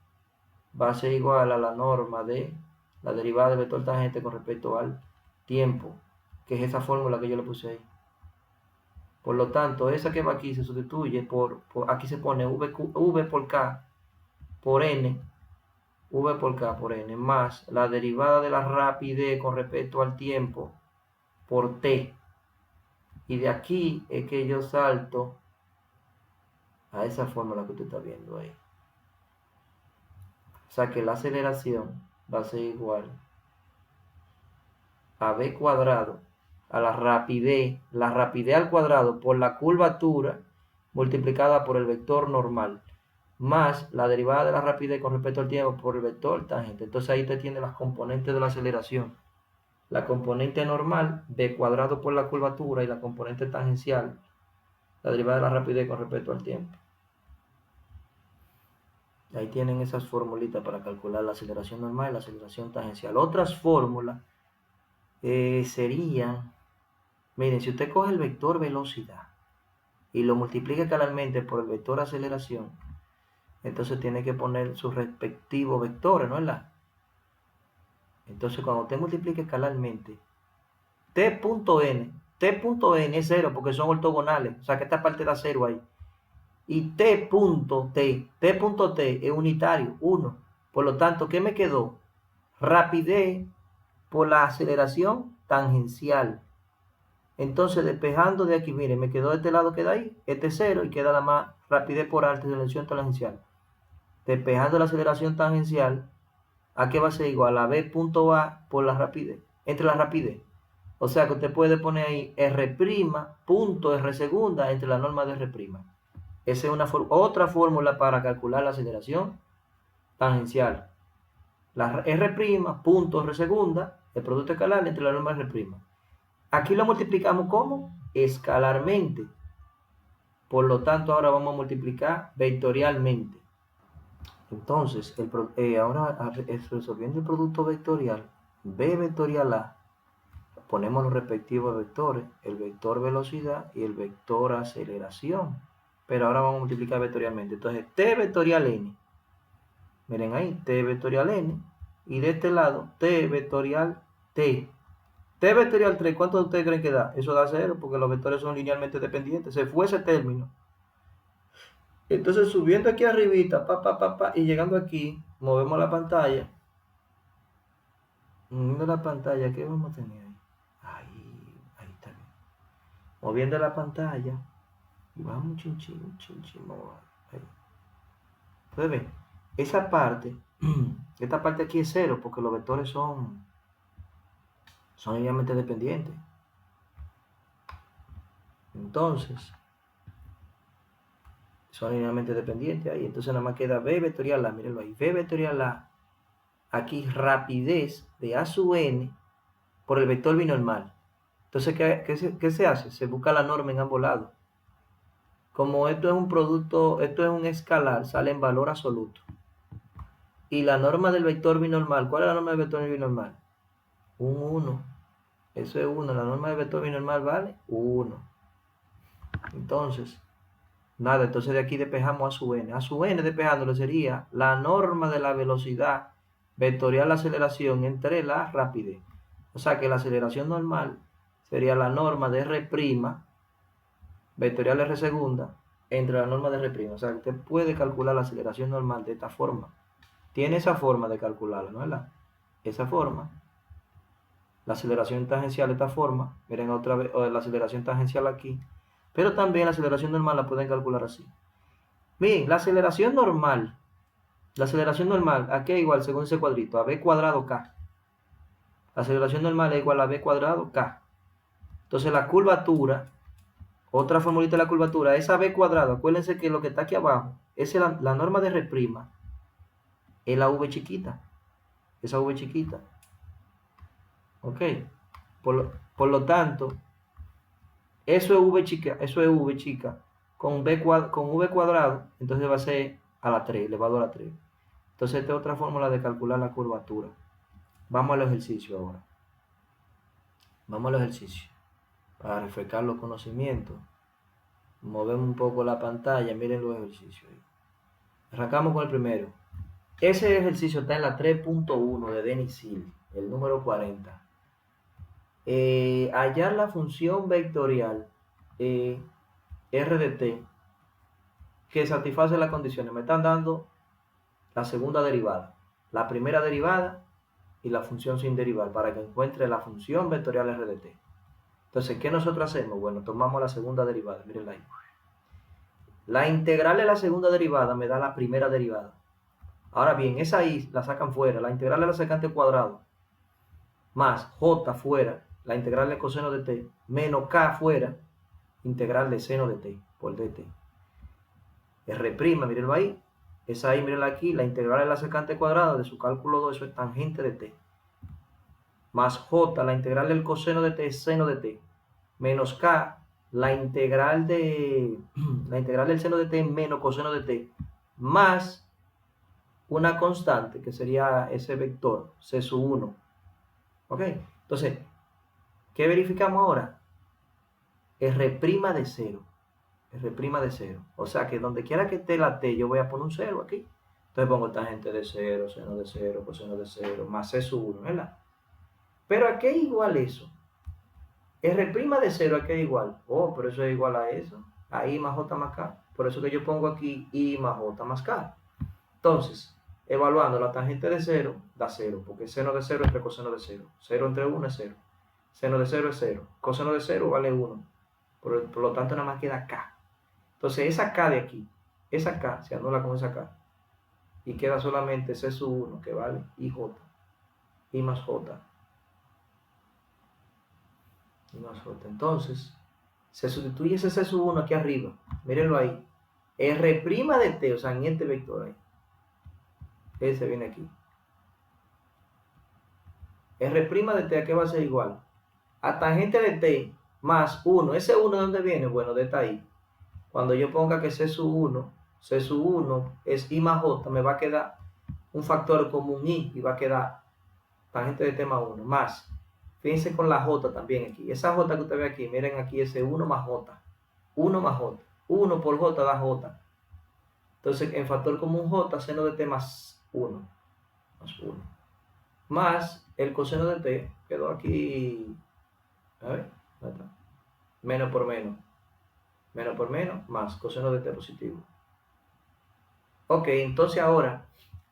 Speaker 1: va a ser igual a la norma de la derivada del vector tangente con respecto al tiempo, que es esa fórmula que yo le puse ahí. Por lo tanto, esa que va aquí se sustituye por aquí se pone v por k por n, v por k por n, más la derivada de la rapidez con respecto al tiempo por t. Y de aquí es que yo salto a esa fórmula que usted está viendo ahí. O sea que la aceleración va a ser igual a v cuadrado, a la rapidez al cuadrado por la curvatura multiplicada por el vector normal, más la derivada de la rapidez con respecto al tiempo por el vector tangente. Entonces ahí usted tiene las componentes de la aceleración. la componente normal, b cuadrado por la curvatura, y la componente tangencial, la derivada de la rapidez con respecto al tiempo. Ahí tienen esas formulitas para calcular la aceleración normal y la aceleración tangencial. Otras fórmulas serían, miren, si usted coge el vector velocidad y lo multiplica escalarmente por el vector aceleración, entonces tiene que poner sus respectivos vectores, ¿no es verdad? Entonces cuando usted multiplica escalarmente, t.n es 0 porque son ortogonales, o sea que esta parte da 0 ahí. Y t.t es unitario, 1. Por lo tanto, ¿qué me quedó? Rapidez por la aceleración tangencial. Entonces, despejando de aquí, miren, me quedó este lado, queda ahí, este 0, y queda la más rapidez por aceleración tangencial. Despejando la aceleración tangencial, ¿a qué va a ser igual? A b.a por la rapidez, entre la rapidez. O sea que usted puede poner ahí R', punto R segunda entre la norma de R'. Esa es otra fórmula para calcular la aceleración tangencial. La R', punto R segunda, el producto escalar entre la norma de R'. Aquí lo multiplicamos ¿cómo? Escalarmente. Por lo tanto, ahora vamos a multiplicar vectorialmente. Entonces, ahora resolviendo el producto vectorial, B vectorial A, ponemos los respectivos vectores, el vector velocidad y el vector aceleración. Pero ahora vamos a multiplicar vectorialmente. Entonces, T vectorial N. Miren ahí, T vectorial N. Y de este lado, T vectorial T. T vectorial 3, ¿cuánto ustedes creen que da? Eso da 0 porque los vectores son linealmente dependientes. Se fue ese término. Entonces, subiendo aquí arribita, y llegando aquí, movemos la pantalla. Moviendo la pantalla, ¿qué vamos a tener ahí? Ahí está bien. Moviendo la pantalla. Y vamos un chinchín, ahí. Entonces ven, esa parte, esta parte aquí es 0 porque los vectores son linealmente dependientes. Entonces, son linealmente dependientes ahí. Entonces nada más queda B vectorial A, mírenlo ahí. B vectorial A, aquí rapidez de A sub n por el vector binormal. Entonces, ¿qué se hace? Se busca la norma en ambos lados. Como esto es un producto, esto es un escalar, sale en valor absoluto. Y la norma del vector binormal, ¿cuál es la norma del vector binormal? Un 1. Eso es 1. La norma del vector binormal vale 1. Entonces, nada, entonces de aquí despejamos A sub n. A sub n despejándolo sería la norma de la velocidad vectorial la aceleración entre la rapidez. O sea que la aceleración normal sería la norma de R', vectorial R segunda, entre la norma de R'. O sea que usted puede calcular la aceleración normal de esta forma. Tiene esa forma de calcularla, ¿no es verdad? Esa forma. La aceleración tangencial de esta forma. Miren otra vez la aceleración tangencial aquí. Pero también la aceleración normal la pueden calcular así. Miren, la aceleración normal, aquí es igual, según ese cuadrito, a b cuadrado k. La aceleración normal es igual a b cuadrado k. Entonces la curvatura, otra formulita de la curvatura, es a b cuadrado. Acuérdense que lo que está aquí abajo, es la norma de R', es la v chiquita. Esa v chiquita. Ok. Por lo tanto, eso es v chica. Con v cuadrado, entonces va a ser a la 3, elevado a la 3. Entonces esta es otra fórmula de calcular la curvatura. Vamos al ejercicio ahora. Vamos al ejercicio. Para refrescar los conocimientos. Movemos un poco la pantalla, miren los ejercicios ahí. Arrancamos con el primero. Ese ejercicio está en la 3.1 de Denis Hill, el número 40. Hallar la función vectorial R de t que satisface las condiciones. Me están dando la segunda derivada, la primera derivada y la función sin derivar para que encuentre la función vectorial R de t. Entonces, ¿qué nosotros hacemos? Bueno, tomamos la segunda derivada, mirenla ahí. La integral de la segunda derivada me da la primera derivada. Ahora bien, esa i la sacan fuera, la integral de la secante cuadrado más j fuera, la integral del coseno de t, menos k fuera, integral de seno de t por dt. R', mírenlo ahí. Esa ahí, mírenla aquí, la integral de la secante cuadrada de su cálculo 2, eso es tangente de t. más j, la integral del coseno de t es seno de t, menos k, la integral del seno de t menos coseno de t, más una constante, que sería ese vector, c sub 1. ¿Ok? Entonces, ¿qué verificamos ahora? R' de 0. R' de 0. O sea que donde quiera que esté la t, yo voy a poner un 0 aquí. Entonces pongo tangente de 0, seno de 0, coseno de 0, más c sub 1, ¿verdad? Pero ¿a qué es igual eso? R' de 0 ¿a qué es igual? Oh, pero eso es igual a eso. A I más J más K. Por eso que yo pongo aquí I más J más K. Entonces, evaluando la tangente de 0, da 0, porque seno de 0 entre coseno de 0. 0 entre 1 es 0. Seno de 0 es 0. Coseno de 0 vale 1. Por lo tanto, nada más queda K. Entonces, esa K de aquí, esa K se anula con esa K. Y queda solamente C sub 1, que vale IJ. I más J. I más J. Entonces, se sustituye ese C sub 1 aquí arriba. Mírenlo ahí. R' de T, o sea, en este vector ahí. Ese viene aquí. R' de T, ¿a qué va a ser igual? A tangente de T más 1. ¿Ese 1 de dónde viene? Bueno, de esta ahí. Cuando yo ponga que C sub 1 es I más J, me va a quedar un factor como un I y va a quedar tangente de T más 1, más. Fíjense con la J también aquí. Esa J que usted ve aquí, miren aquí ese 1 más J. 1 más J. 1 por J da J. Entonces, en factor común J, seno de T más 1. Más 1. Más el coseno de T, quedó aquí. A ver, ¿dónde está? Menos por menos. Menos por menos, más coseno de T positivo. Ok, entonces ahora,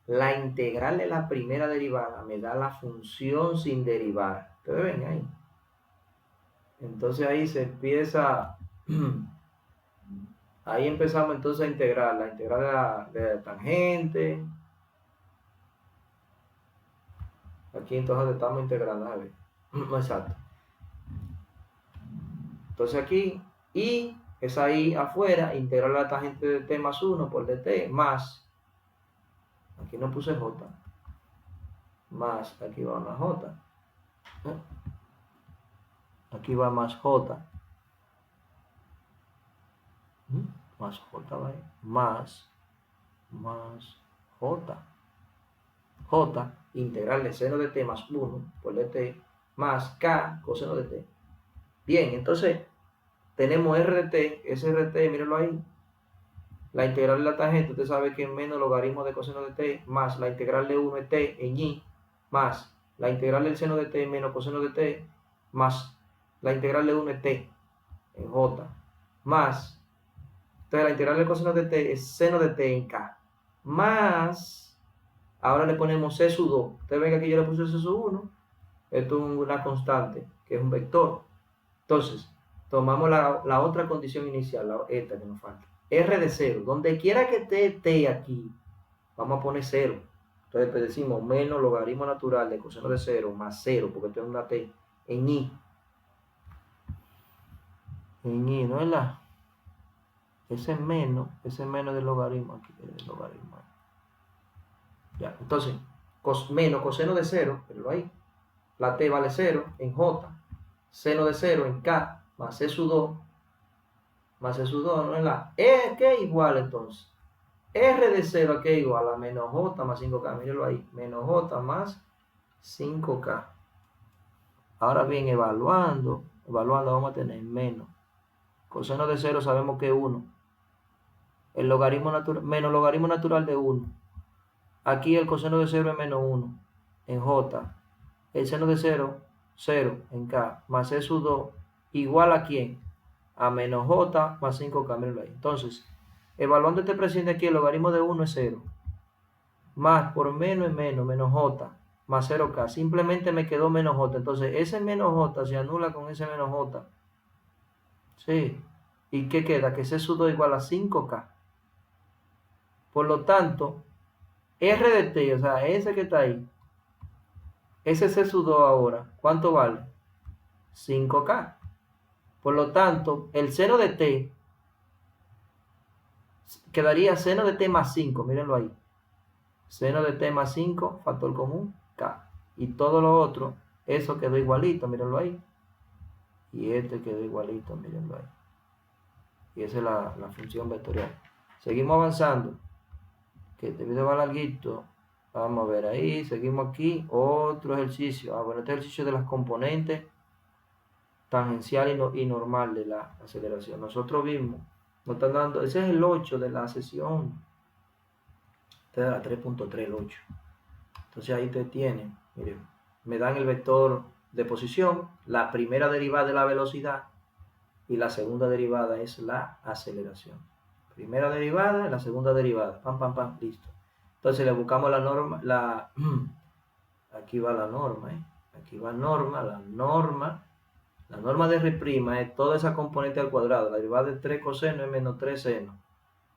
Speaker 1: la integral de la primera derivada me da la función sin derivar. ¿Ustedes ven ahí? Entonces ahí se empieza, ahí empezamos entonces a integrar, la integral de la tangente. Aquí entonces estamos integrando, a ver. Exacto. Entonces aquí, y es ahí afuera, integrar la tangente de t más 1 por dt, más, aquí no puse j, más, aquí va una j. Aquí va más j. Más j, ¿vale? Más j. J, integral de seno de t más 1 por dt, más k coseno de t. Bien, entonces tenemos r de t, ese r de t, mírenlo ahí. La integral de la tangente, usted sabe que es menos logaritmo de coseno de t, más la integral de 1 es t en y, más la integral del seno de t menos coseno de t, más la integral de 1 es t en j, más, entonces la integral del coseno de t es seno de t en k, más, ahora le ponemos c sub 2, usted ve que aquí yo le puse c sub 1, esto es una constante, que es un vector. Entonces, tomamos la otra condición inicial, esta que nos falta. R de 0, donde quiera que esté t aquí, vamos a poner 0. Entonces te decimos menos logaritmo natural de coseno de 0 más 0, porque esto es una t, en i. En i, ¿no es la? Ese menos del logaritmo aquí, del logaritmo. Ya, entonces, menos coseno de 0, pero ahí. La t vale 0 en j, seno de 0 en k, más c sub 2, más c sub 2, ¿no es la? ¿Qué es igual entonces? R de 0 ¿a qué es igual? A menos j más 5k, mírenlo ahí, menos j más 5k. Ahora bien, evaluando vamos a tener menos. Coseno de 0 sabemos que es 1. El logaritmo natural, menos logaritmo natural de 1. Aquí el coseno de 0 es menos 1 en j. El seno de 0, 0 en k, más c sub 2, igual a quién? A menos j más 5k, mírenlo ahí. Entonces, evaluando este presente aquí, el logaritmo de 1 es 0. Más por menos es menos j, más 0k. Simplemente me quedó menos j. Entonces, ese menos j se anula con ese menos j. ¿Sí? ¿Y qué queda? Que c sub 2 igual a 5k. Por lo tanto, r de t, o sea, ese que está ahí, ese c sub 2 ahora, ¿cuánto vale? 5k. Por lo tanto, el seno de t quedaría seno de t más 5, mírenlo ahí. Seno de t más 5, factor común, k. Y todo lo otro Eso quedó igualito, mírenlo ahí. Y este quedó igualito, mírenlo ahí. Y esa es la función vectorial. Seguimos avanzando. Que este video va larguito. Vamos a ver ahí, seguimos aquí. Otro ejercicio. Bueno, este ejercicio de las componentes tangencial y normal de la aceleración. Nosotros vimos, nos están dando, ese es el 8 de la sesión. Este es la 3.3, el 8. Entonces ahí te tienen, miren, me dan el vector de posición, la primera derivada de la velocidad y la segunda derivada es la aceleración. Primera derivada, la segunda derivada, pam, pam, pam, listo. Entonces le buscamos la norma, aquí va la norma, aquí va norma, la norma de R' es toda esa componente al cuadrado, la derivada de 3 coseno es menos 3 seno,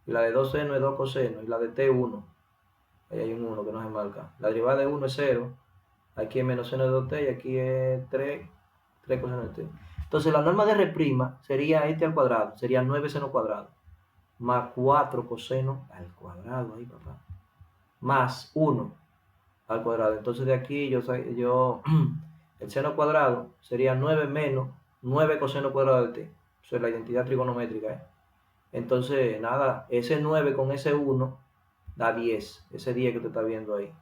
Speaker 1: y la de 2 seno es 2 coseno, y la de t 1, ahí hay un 1 que no se marca, la derivada de 1 es 0, aquí es menos seno de 2t y aquí es 3 coseno de t. Entonces la norma de R' sería este al cuadrado, sería 9 seno cuadrado, más 4 coseno al cuadrado, ahí papá, más 1 al cuadrado. Entonces de aquí el seno cuadrado sería 9 menos 9 coseno cuadrado de t. Eso es la identidad trigonométrica. Entonces, nada, ese 9 con ese 1 da 10. Ese 10 que usted está viendo ahí.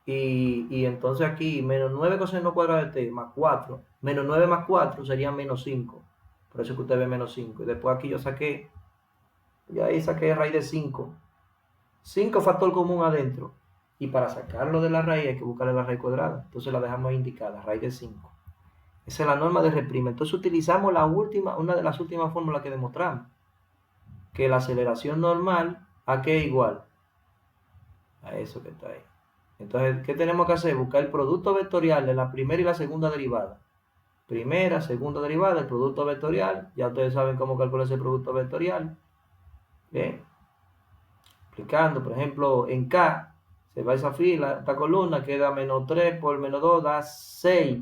Speaker 1: Y entonces aquí, menos 9 coseno cuadrado de t más 4. Menos 9 más 4 sería menos 5. Por eso que usted ve menos 5. Y después aquí yo saqué, y ahí saqué raíz de 5. 5 factor común adentro. Y para sacarlo de la raíz hay que buscarle la raíz cuadrada. Entonces la dejamos ahí indicada, raíz de 5. Esa es la norma de R'. Entonces utilizamos una de las últimas fórmulas que demostramos. Que la aceleración normal, ¿a qué es igual? A eso que está ahí. Entonces, ¿qué tenemos que hacer? Buscar el producto vectorial de la primera y la segunda derivada. Primera, segunda derivada, el producto vectorial. Ya ustedes saben cómo calcular ese producto vectorial. Bien. Explicando, por ejemplo, en K, se va esa fila, esta columna, queda menos 3 por menos 2, da 6.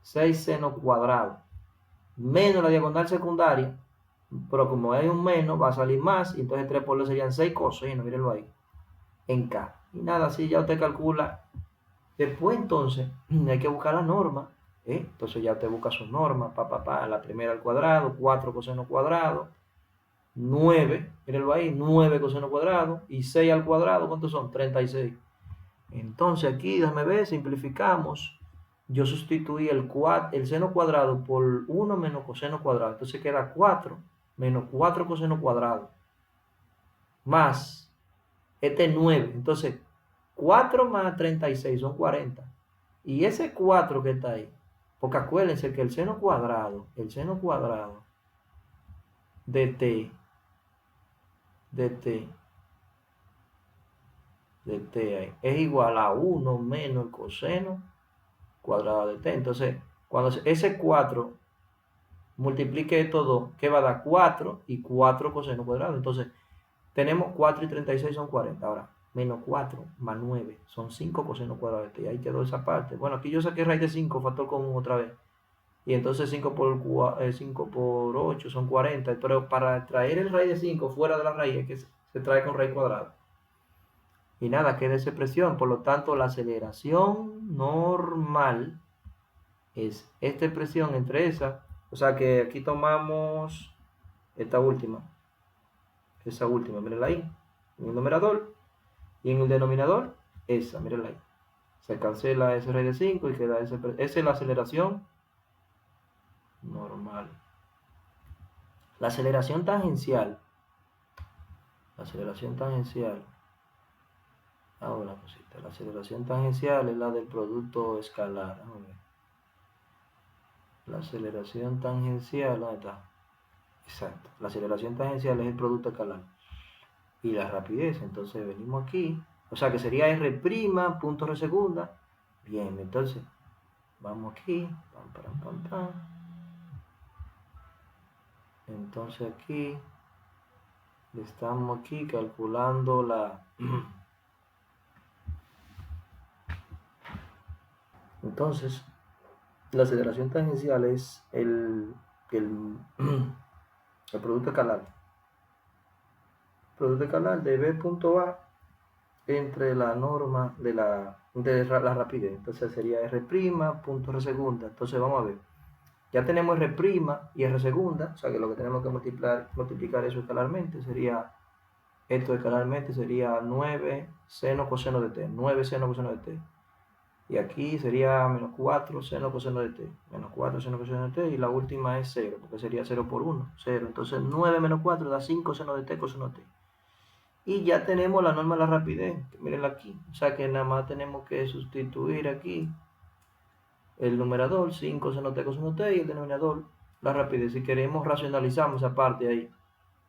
Speaker 1: 6 seno cuadrado. Menos la diagonal secundaria, pero como hay un menos, va a salir más, y entonces 3 por 2 serían 6 coseno, mírenlo ahí, en K. Y nada, así ya usted calcula. Después entonces, hay que buscar la norma, entonces ya usted busca su norma, la primera al cuadrado, 4 coseno cuadrado, 9, mírenlo ahí, 9 coseno cuadrado, y 6 al cuadrado, ¿cuántos son? 36. Entonces aquí, déjame ver, simplificamos. Yo sustituí el seno cuadrado por 1 menos coseno cuadrado. Entonces queda 4 menos 4 coseno cuadrado. Más este 9. Entonces 4 más 36 son 40. Y ese 4 que está ahí, porque acuérdense que el seno cuadrado de t, ahí, es igual a 1 menos el coseno cuadrado de t. Entonces, cuando ese 4 multiplique estos dos, ¿qué va a dar? 4 y 4 coseno cuadrado. Entonces, tenemos 4 y 36 son 40. Ahora, menos 4 más 9 son 5 coseno cuadrado de t. Y ahí quedó esa parte. Bueno, aquí yo saqué raíz de 5, factor común otra vez. Y entonces 5 por 8 son 40. Pero para traer el raíz de 5 fuera de la raíz, es que se trae con raíz cuadrada. Y nada, queda esa expresión. Por lo tanto, la aceleración normal es esta expresión entre esa. O sea que aquí tomamos esta última. Esa última, mírenla ahí. En el numerador. Y en el denominador, esa, mírenla ahí. Se cancela ese raíz de 5 y queda esa es la aceleración normal. La aceleración tangencial. Ahora, cosita. La aceleración tangencial es la del producto escalar. Vamos a ver. La aceleración tangencial, ¿dónde está? Exacto. La aceleración tangencial es el producto escalar. Y la rapidez, entonces venimos aquí. O sea que sería R', punto R segunda. Bien, entonces, vamos aquí. Pam, pam, pam. Entonces aquí, estamos aquí calculando la... Entonces, la aceleración tangencial es el producto escalar. El producto escalar de B punto A entre la norma de la rapidez. Entonces sería R', punto R segunda. Entonces vamos a ver. Ya tenemos R' y R segunda, o sea que lo que tenemos que multiplicar eso escalarmente sería, esto escalarmente sería 9 seno coseno de t, 9 seno coseno de t. Y aquí sería menos 4 seno coseno de t, menos 4 seno coseno de t, y la última es 0, porque sería 0 por 1, 0. Entonces 9 menos 4 da 5 seno de t coseno de t. Y ya tenemos la norma de la rapidez, que mirenla aquí. O sea que nada más tenemos que sustituir aquí el numerador, 5 seno t coseno t, y el denominador, la rapidez. Si queremos racionalizamos esa parte ahí.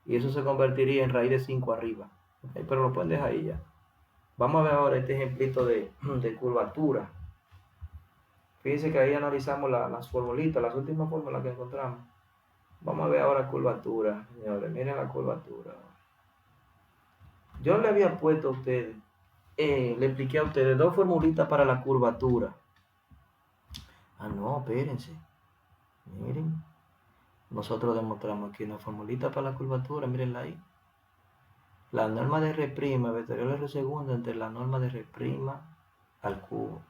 Speaker 1: Y eso se convertiría en raíz de 5 arriba. ¿Okay? Pero lo pueden dejar ahí ya. Vamos a ver ahora este ejemplito de curvatura. Fíjense que ahí analizamos las formulitas, las últimas fórmulas que encontramos. Vamos a ver ahora curvatura, señores. Miren la curvatura. Yo le había puesto a ustedes, le expliqué a ustedes dos formulitas para la curvatura. Ah, no, espérense. Miren. Nosotros demostramos aquí una formulita para la curvatura, mírenla ahí. La norma de R', vectorial R segunda entre la norma de R' al cubo.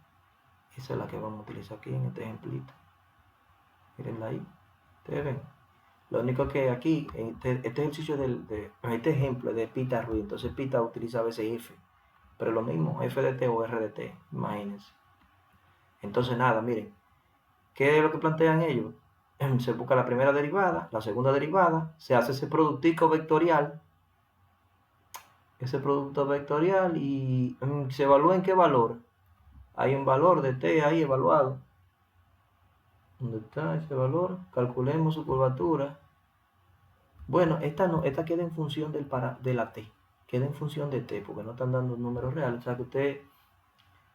Speaker 1: Esa es la que vamos a utilizar aquí en este ejemplito. Mírenla ahí. ¿Ustedes ven? Lo único que aquí, este ejercicio este ejemplo es de pita Ruiz, entonces pita utiliza a veces F. Pero lo mismo, F de t o R de t, imagínense. Entonces nada, miren. ¿Qué es lo que plantean ellos? Se busca la primera derivada, la segunda derivada, se hace ese productico vectorial, y se evalúa en qué valor. Hay un valor de t ahí evaluado. ¿Dónde está ese valor? Calculemos su curvatura. Bueno, esta queda en función de la t, queda en función de t, porque no están dando un número real. O sea que usted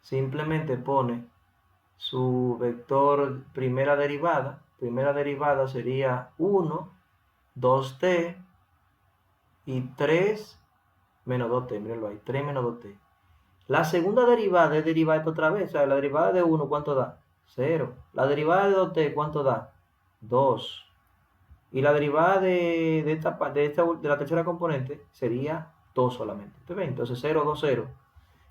Speaker 1: simplemente pone su vector primera derivada sería 1, 2t y 3 menos 2t, mírenlo ahí, 3 menos 2t. La segunda derivada es derivar esto otra vez, o sea, la derivada de 1, ¿cuánto da? 0. La derivada de 2t, ¿cuánto da? 2. Y la derivada de la tercera componente sería 2 solamente. Entonces 0, 2, 0.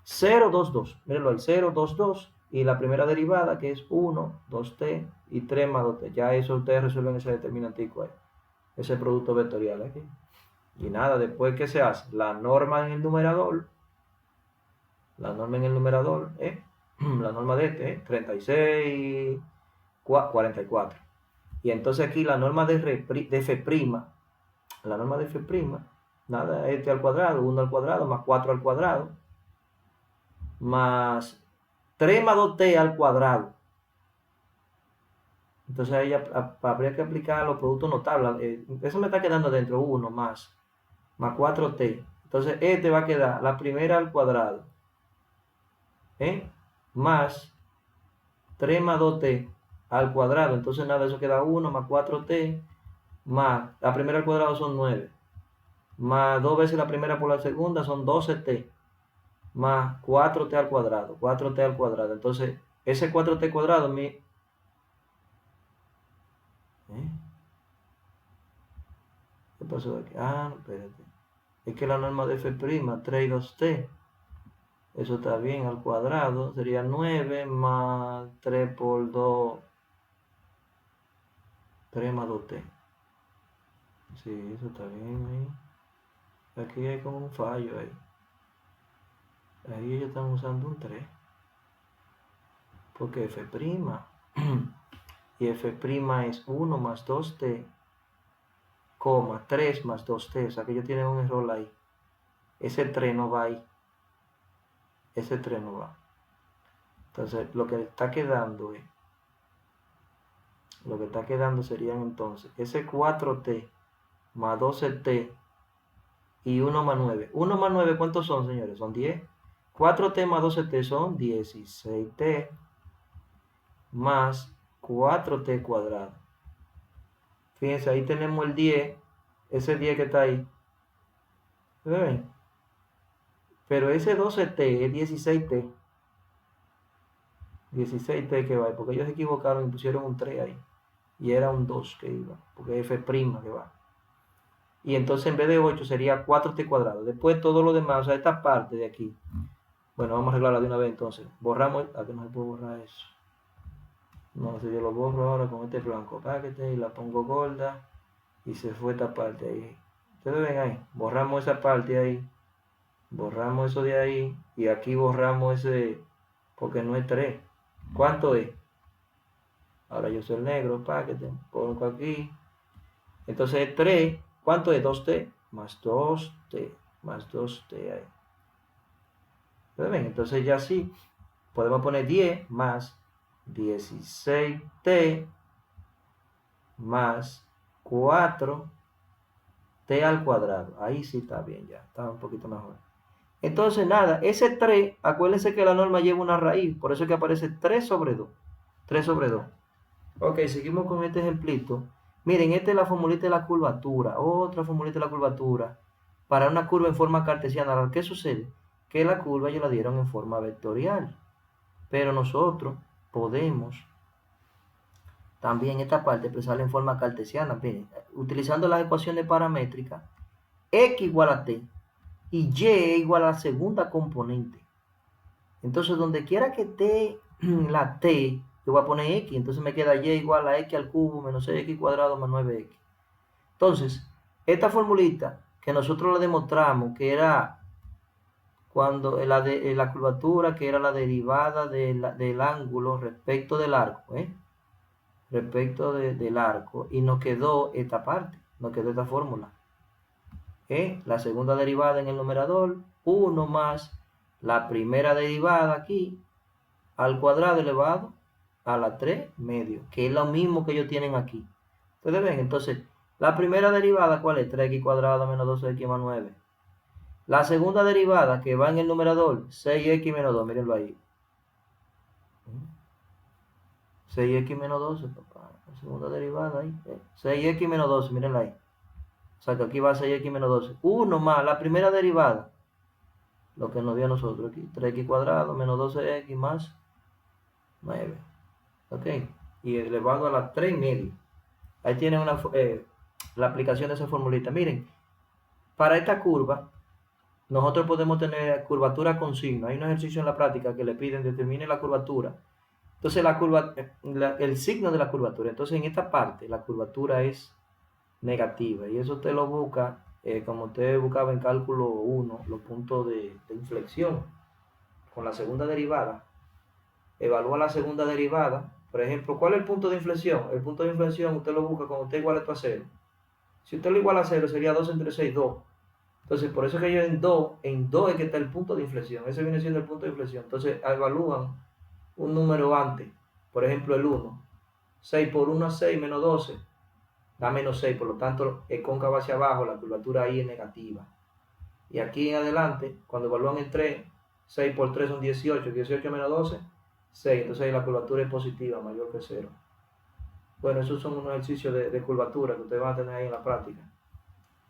Speaker 1: 0, 2, 2. Mírenlo ahí, 0, 2, 2. Y la primera derivada que es 1, 2t y 3 más 2t. Ya eso ustedes resuelven ese determinantico ahí. Ese producto vectorial aquí. Y nada, después ¿qué se hace? La norma en el numerador. La norma en el numerador, la norma de este, 36, 44. Y entonces aquí la norma de F', la norma de F', nada, este al cuadrado, 1 al cuadrado, más 4 al cuadrado, más 3 más 2t al cuadrado. Entonces ahí habría que aplicar los productos notables. Eso me está quedando dentro, 1 más 4t. Entonces este va a quedar la primera al cuadrado, más 3 más 2t al cuadrado. Entonces nada, eso queda 1 más 4t, más la primera al cuadrado son 9, más 2 veces la primera por la segunda son 12t, más 4t al cuadrado, 4t al cuadrado. Entonces ese 4t cuadrado, ¿qué pasó aquí? Ah, no, espérate. Es que la norma de F', 3 y 2t, eso está bien, al cuadrado sería 9 más 3 por 2, 3 más 2t. Sí, eso está bien ahí. Aquí hay como un fallo ahí. Ahí ellos están usando un 3. Porque F'. Y F' es 1 más 2t, 3 más 2t. O sea que ellos tienen un error ahí. Ese 3 no va ahí. Ese 3 no va. Entonces lo que está quedando es. Lo que está quedando serían entonces ese 4t más 12t y 1 más 9. 1 más 9, ¿cuántos son, señores? Son 10. 4t más 12t son 16t más 4t cuadrado. Fíjense, ahí tenemos el 10, ese 10 que está ahí. ¿Ven? Pero ese 12t es 16t. 16t que va, porque ellos se equivocaron y pusieron un 3 ahí. Y era un 2 que iba, porque F' que va. Y entonces en vez de 8 sería 4t cuadrado. Después todo lo demás, o sea, esta parte de aquí. Bueno, vamos a arreglarla de una vez entonces. Borramos, aquí no se puede borrar eso. No, si yo lo borro ahora con este blanco paquete y la pongo gorda. Y se fue esta parte ahí. Ustedes ven ahí, borramos esa parte ahí. Borramos eso de ahí. Y aquí borramos ese, porque no es 3. ¿Cuánto es? Ahora yo soy el negro, paquete, pongo aquí. Entonces es 3, ¿cuánto es? 2t, más 2t, más 2t ahí. ¿Ven? Entonces ya sí, podemos poner 10 más 16t más 4t al cuadrado. Ahí sí está bien ya, está un poquito mejor. Entonces nada, ese 3, acuérdense que la norma lleva una raíz, por eso es que aparece 3 sobre 2. 3 sobre 2. Ok, seguimos con este ejemplito. Miren, esta es la formulita de la curvatura. Otra formulita de la curvatura. Para una curva en forma cartesiana. ¿Qué sucede? Que la curva ya la dieron en forma vectorial. Pero nosotros podemos también esta parte expresarla en forma cartesiana. Miren, utilizando las ecuaciones paramétricas, x igual a t y y igual a la segunda componente. Entonces, donde quiera que esté la t, yo voy a poner x, entonces me queda y igual a x al cubo menos 6x cuadrado más 9x. Entonces, esta formulita que nosotros la demostramos, que era cuando la curvatura, que era la derivada del ángulo respecto del arco, respecto del arco, y nos quedó esta parte, nos quedó esta fórmula. La segunda derivada en el numerador, 1 más la primera derivada aquí, al cuadrado elevado a la 3 medio, que es lo mismo que ellos tienen aquí. Ustedes ven, entonces, la primera derivada, ¿cuál es? 3x cuadrado menos 2x más 9. La segunda derivada, que va en el numerador, 6x menos 2, mírenlo ahí. 6x menos 12, papá. La segunda derivada ahí. 6x menos 12, mírenlo ahí. O sea que aquí va 6x menos 12. 1 más la primera derivada, lo que nos dio a nosotros aquí, 3x cuadrado menos 12x más 9. Ok, y elevado a la 3 medio. Ahí tienen la aplicación de esa formulita. Miren, para esta curva, nosotros podemos tener curvatura con signo. Hay un ejercicio en la práctica que le piden determine la curvatura. Entonces, el signo de la curvatura. Entonces, en esta parte, la curvatura es negativa. Y eso usted lo busca, como usted buscaba en cálculo 1, los puntos de inflexión. Con la segunda derivada, evalúa la segunda derivada. Por ejemplo, ¿cuál es el punto de inflexión? El punto de inflexión usted lo busca cuando usted iguala esto a 0. Si usted lo iguala a 0, sería 2 entre 6, 2. Entonces, por eso es que yo en 2 es que está el punto de inflexión. Ese viene siendo el punto de inflexión. Entonces, evalúan un número antes. Por ejemplo, el 1. 6 por 1 es 6 menos 12. Da menos 6. Por lo tanto, el cóncavo hacia abajo, la curvatura ahí es negativa. Y aquí en adelante, cuando evalúan el 3, 6 por 3 son 18. 18 menos 12, 6. Entonces, ahí la curvatura es positiva, mayor que 0. Bueno, esos son unos ejercicios de curvatura que ustedes van a tener ahí en la práctica.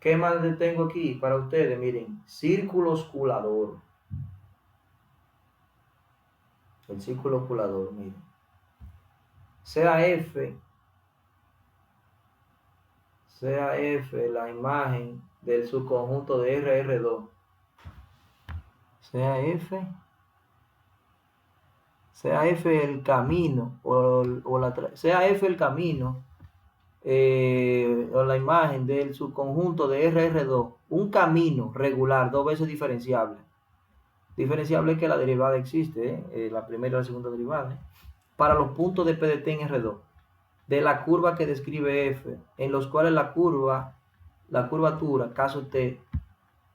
Speaker 1: ¿Qué más tengo aquí para ustedes? Miren, círculo osculador. El círculo osculador, miren. Sea F la imagen del subconjunto de RR2. Sea F el camino, sea F el camino, o la imagen del subconjunto de RR2, un camino regular, dos veces diferenciable. Diferenciable es que la derivada existe, la primera y la segunda derivada, para los puntos de PDT en R2, de la curva que describe F, en los cuales la curvatura, caso T,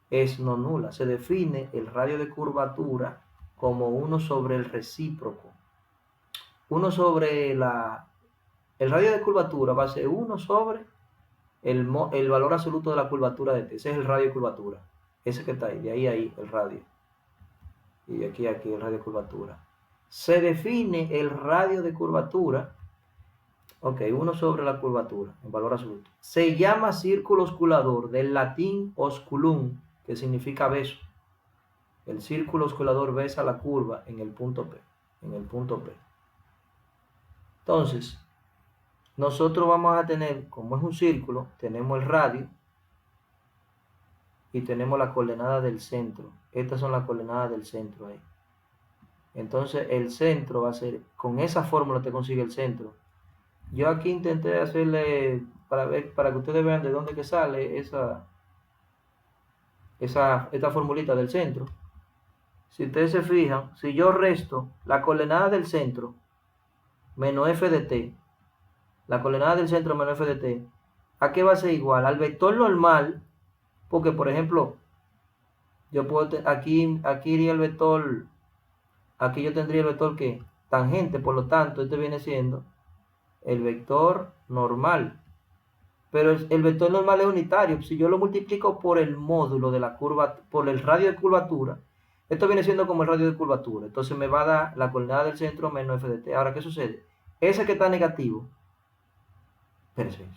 Speaker 1: es no nula. Se define el radio de curvatura como 1 sobre el recíproco. 1 sobre el radio de curvatura va a ser 1 sobre el valor absoluto de la curvatura de T. Ese es el radio de curvatura. Ese que está ahí, de ahí a ahí, el radio. Y de aquí a aquí, el radio de curvatura. Se define el radio de curvatura, ok, 1 sobre la curvatura, en valor absoluto. Se llama círculo osculador, del latín osculum, que significa beso. El círculo osculador besa la curva en el punto P. Entonces, nosotros vamos a tener, como es un círculo, tenemos el radio, y tenemos la coordenada del centro. Estas son las coordenadas del centro ahí. Entonces el centro va a ser, con esa fórmula te consigue el centro. Yo aquí intenté hacerle, para que ustedes vean de dónde que sale esta formulita del centro. Si ustedes se fijan, si yo resto la coordenada del centro menos f de t, la coordenada del centro menos f de t, ¿a qué va a ser igual? Al vector normal, porque por ejemplo, yo puedo, aquí iría el vector, aquí yo tendría el vector que tangente, por lo tanto, este viene siendo el vector normal. Pero el vector normal es unitario. Si yo lo multiplico por el módulo de la curva, por el radio de curvatura, esto viene siendo como el radio de curvatura. Entonces me va a dar la coordenada del centro menos f de t. Ahora, ¿qué sucede? Ese que está negativo, espérense,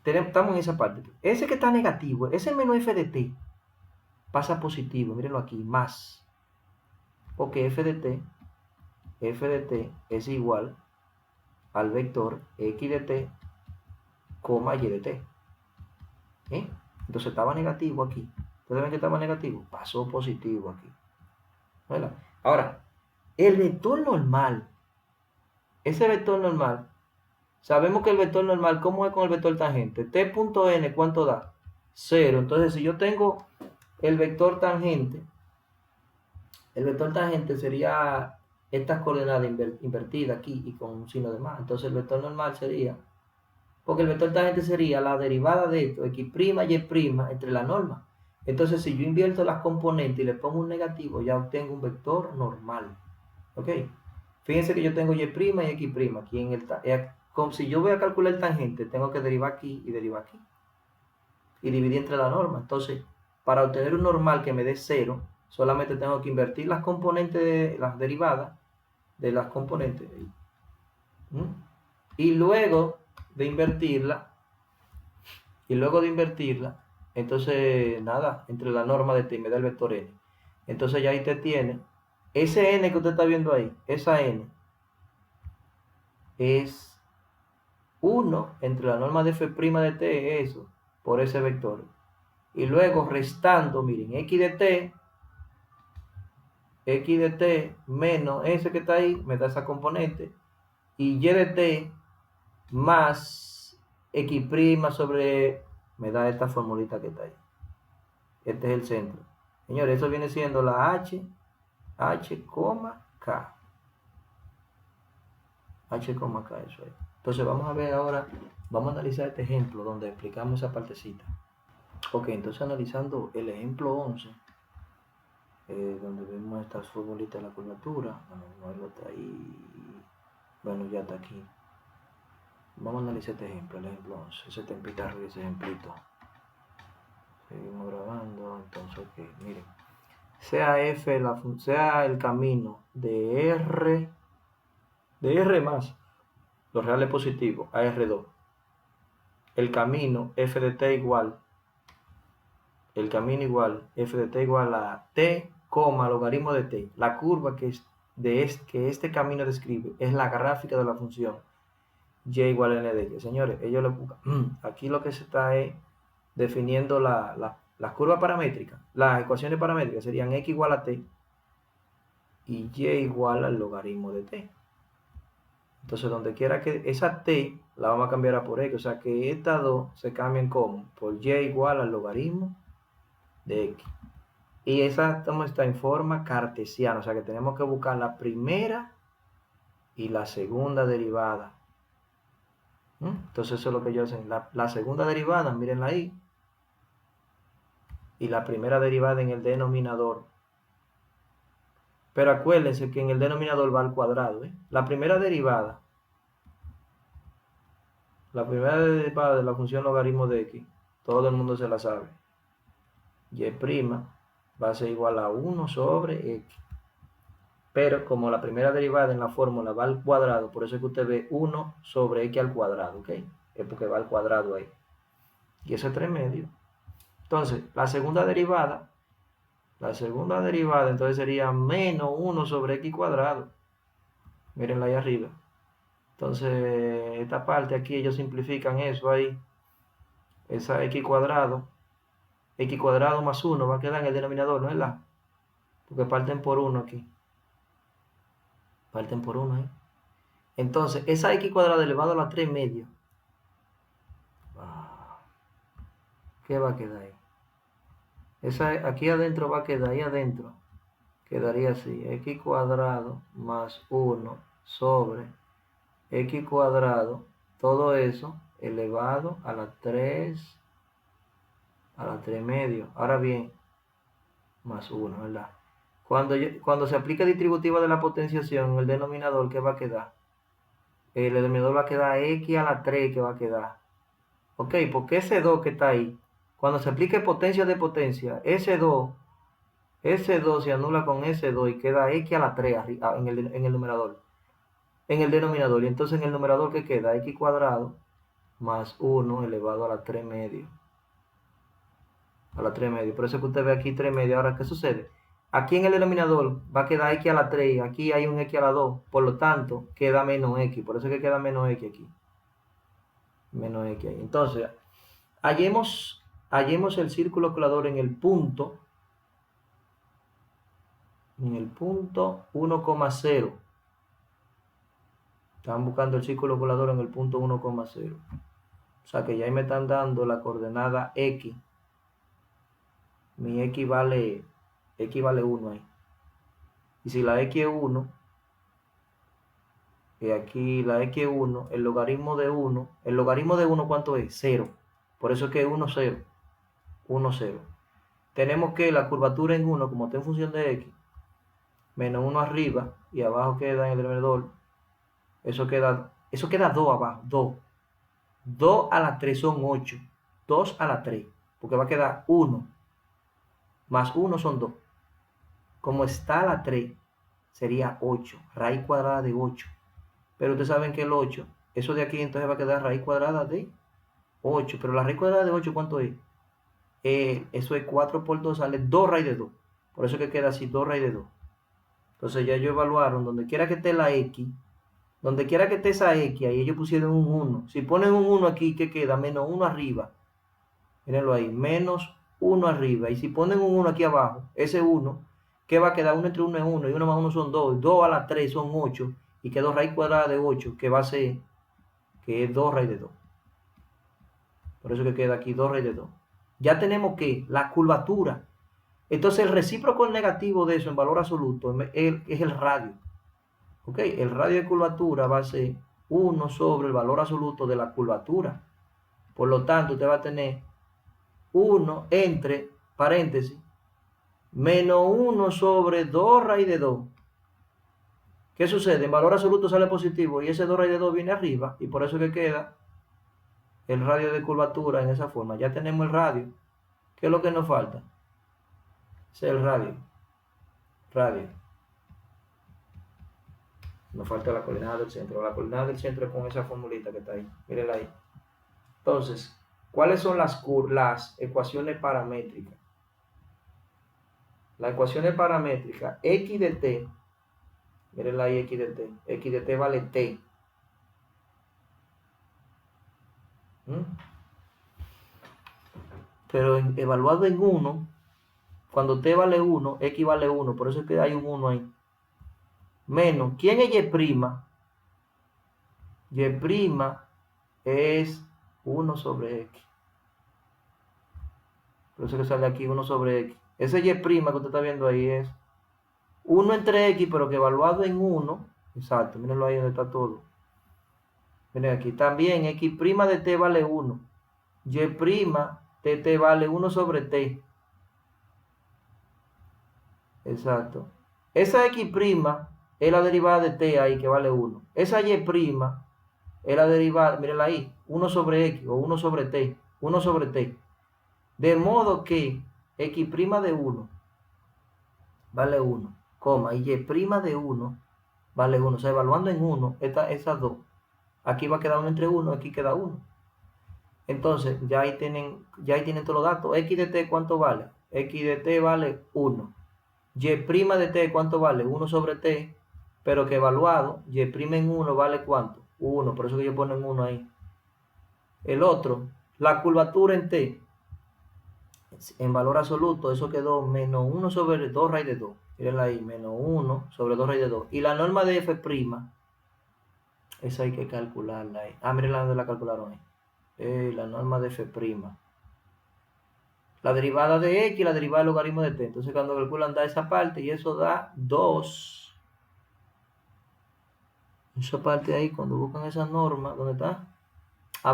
Speaker 1: estamos en esa parte. Ese que está negativo, ese menos f de t, pasa positivo. Mírenlo aquí, más. Porque f de t es igual al vector x de t, coma y de t. ¿Eh? Entonces estaba negativo aquí. Ustedes ven que estaba negativo, pasó positivo aquí. ¿Verdad? Ahora, el vector normal, ese vector normal, sabemos que el vector normal, ¿cómo es con el vector tangente? T.n, ¿cuánto da? 0. Entonces, si yo tengo el vector tangente sería estas coordenadas invertidas aquí y con un signo de más. Entonces, el vector normal sería, porque el vector tangente sería la derivada de esto, x', y' entre la norma. Entonces, si yo invierto las componentes y le pongo un negativo, ya obtengo un vector normal. ¿Ok? Fíjense que yo tengo y' y x' aquí en el como si yo voy a calcular el tangente, tengo que derivar aquí y derivar aquí. Y dividir entre la norma. Entonces, para obtener un normal que me dé 0, solamente tengo que invertir las componentes, las derivadas de las componentes. Y luego de invertirla, entonces nada, entre la norma de t me da el vector n. Entonces ya ahí te tiene, ese n que usted está viendo ahí, esa n, es 1 entre la norma de f' de t, eso, por ese vector. Y luego restando, miren, x de t menos ese que está ahí, me da esa componente, y y de t más x' sobre, me da esta formulita que está ahí. Este es el centro. Señores, eso viene siendo la h, k. H, k, eso es. Entonces vamos a ver ahora, vamos a analizar este ejemplo donde explicamos esa partecita. Ok, entonces analizando el ejemplo 11, donde vemos estas formulitas de la curvatura. Bueno, no está ahí. Bueno, ya está aquí. Vamos a analizar este ejemplo, el ejemplo 11. Ese tempita arriba, ese ejemplito. Seguimos grabando, entonces, ok, miren. Sea f, sea el camino de R más los reales positivos a R2. El camino f de t igual, f de t igual a t, logaritmo de t. La curva que este camino describe es la gráfica de la función y igual a n de x. Señores, ellos le buscan. Aquí lo que se está es definiendo las curvas paramétricas. Las ecuaciones paramétricas serían x igual a t y y igual al logaritmo de t. Entonces, donde quiera que esa t la vamos a cambiar a por x, o sea que estas dos se cambian como por y igual al logaritmo de x. Y esa está en forma cartesiana, o sea que tenemos que buscar la primera y la segunda derivada. Entonces eso es lo que ellos hacen. La segunda derivada, mírenla ahí. Y la primera derivada en el denominador. Pero acuérdense que en el denominador va al cuadrado. La primera derivada de la función logaritmo de x, todo el mundo se la sabe. Y' va a ser igual a 1 sobre x. Pero como la primera derivada en la fórmula va al cuadrado, por eso es que usted ve 1 sobre x al cuadrado, ¿ok? Es porque va al cuadrado ahí. Y eso es 3 medios. Entonces, la segunda derivada entonces sería menos 1 sobre x cuadrado. Mírenla ahí arriba. Entonces, esta parte aquí ellos simplifican eso ahí. Esa x cuadrado X cuadrado más 1 va a quedar en el denominador, ¿no es verdad? Porque parten por 1 aquí. Parten por 1 ahí. Entonces, esa X cuadrado elevado a la 3 medio. ¿Qué va a quedar ahí? Esa aquí adentro va a quedar, ahí adentro. Quedaría así, X cuadrado más 1 sobre X cuadrado, todo eso elevado a la 3 medio. Ahora bien, más 1, ¿verdad? Cuando se aplica distributiva de la potenciación, el denominador, ¿qué va a quedar? El denominador va a quedar X a la 3 que va a quedar. Ok, porque ese 2 que está ahí, cuando se aplique potencia de potencia, ese 2 se anula con ese 2 y queda X a la 3 en el numerador. En el denominador. Y entonces en el numerador que queda X cuadrado más 1 elevado a la 3 medio. A la 3 medio. Por eso que usted ve aquí 3 medio. Ahora, ¿qué sucede? Aquí en el denominador va a quedar X a la 3. Aquí hay un X a la 2. Por lo tanto, queda menos X. Por eso que queda menos X aquí. Menos X ahí. Entonces, hallemos el círculo colador en el punto. En el punto 1,0. Están buscando el círculo colador en el punto 1,0. O sea que ya ahí me están dando la coordenada X. Mi X vale 1 ahí. Y si la X es 1, y aquí la X es 1, el logaritmo de 1, ¿cuánto es? 0. Por eso es que es 1, 0. 1, 0. Tenemos que la curvatura en 1, como está en función de X, menos 1 arriba, y abajo queda en el denominador, eso queda 2 abajo, 2. 2 a la 3 son 8. 2 a la 3, porque va a quedar 1. Más 1 son 2. Como está la 3, sería 8. Raíz cuadrada de 8. Pero ustedes saben que el 8, eso de aquí entonces va a quedar raíz cuadrada de 8. Pero la raíz cuadrada de 8, ¿cuánto es? Eso es 4 por 2, sale 2 raíz de 2. Por eso que queda así, 2 raíz de 2. Entonces ya ellos evaluaron, donde quiera que esté la X, donde quiera que esté esa X, ahí ellos pusieron un 1. Si ponen un 1 aquí, ¿qué queda? Menos 1 arriba. Mírenlo ahí, menos 1 arriba. Y si ponen un 1 aquí abajo, ese 1, ¿qué va a quedar? 1 entre 1 es 1, y 1 más 1 son 2. 2 a la 3 son 8, y quedó raíz cuadrada de 8, que va a ser, que es 2 raíz de 2. Por eso que queda aquí 2 raíz de 2. Ya tenemos que la curvatura. Entonces el recíproco negativo de eso en valor absoluto es el radio. ¿Ok? El radio de curvatura va a ser 1 sobre el valor absoluto de la curvatura. Por lo tanto, usted va a tener 1 entre, paréntesis, menos 1 sobre 2 raíz de 2. ¿Qué sucede? En valor absoluto sale positivo y ese 2 raíz de 2 viene arriba, y por eso que queda el radio de curvatura en esa forma. Ya tenemos el radio. ¿Qué es lo que nos falta? Es el radio. Radio. Nos falta la coordenada del centro. La coordenada del centro es con esa formulita que está ahí. Mírenla ahí. Entonces, ¿cuáles son las ecuaciones paramétricas? Las ecuaciones paramétricas, X de t, mírenla ahí, X de t. X de t vale t. Pero evaluado en 1, cuando t vale 1, X vale 1. Por eso es que hay un 1 ahí. Menos, ¿quién es Y'? Y' es 1 sobre X. Por eso que sale aquí 1 sobre X. Ese Y' que usted está viendo ahí es 1 entre X, pero que evaluado en 1. Exacto, mírenlo ahí donde está todo. Miren aquí, también X' de t vale 1. Y' de t vale 1 sobre t. Exacto. Esa X' es la derivada de t ahí, que vale 1. Esa Y' es la derivada, mírenla ahí, 1 sobre X o 1 sobre t. 1 sobre t. De modo que X' de 1 vale 1, coma, y Y' de 1 vale 1. O sea, evaluando en 1, esas dos. Aquí va a quedar 1 entre 1, aquí queda 1. Entonces, ya ahí tienen todos los datos. X de t, ¿cuánto vale? X de t vale 1. Y' de t, ¿cuánto vale? 1 sobre t, pero que evaluado, Y' en 1 vale ¿cuánto? 1, por eso que yo pongo en 1 ahí. El otro, la curvatura en t. en valor absoluto, eso quedó menos 1 sobre 2 raíz de 2. Mírenla ahí, menos 1 sobre 2 raíz de 2. Y la norma de f', esa hay que calcularla ahí. Miren donde la calcularon ahí. La norma de f'. La derivada de x y la derivada del logaritmo de t. Entonces cuando calculan da esa parte y eso da 2. Esa parte ahí, cuando buscan esa norma, ¿dónde está?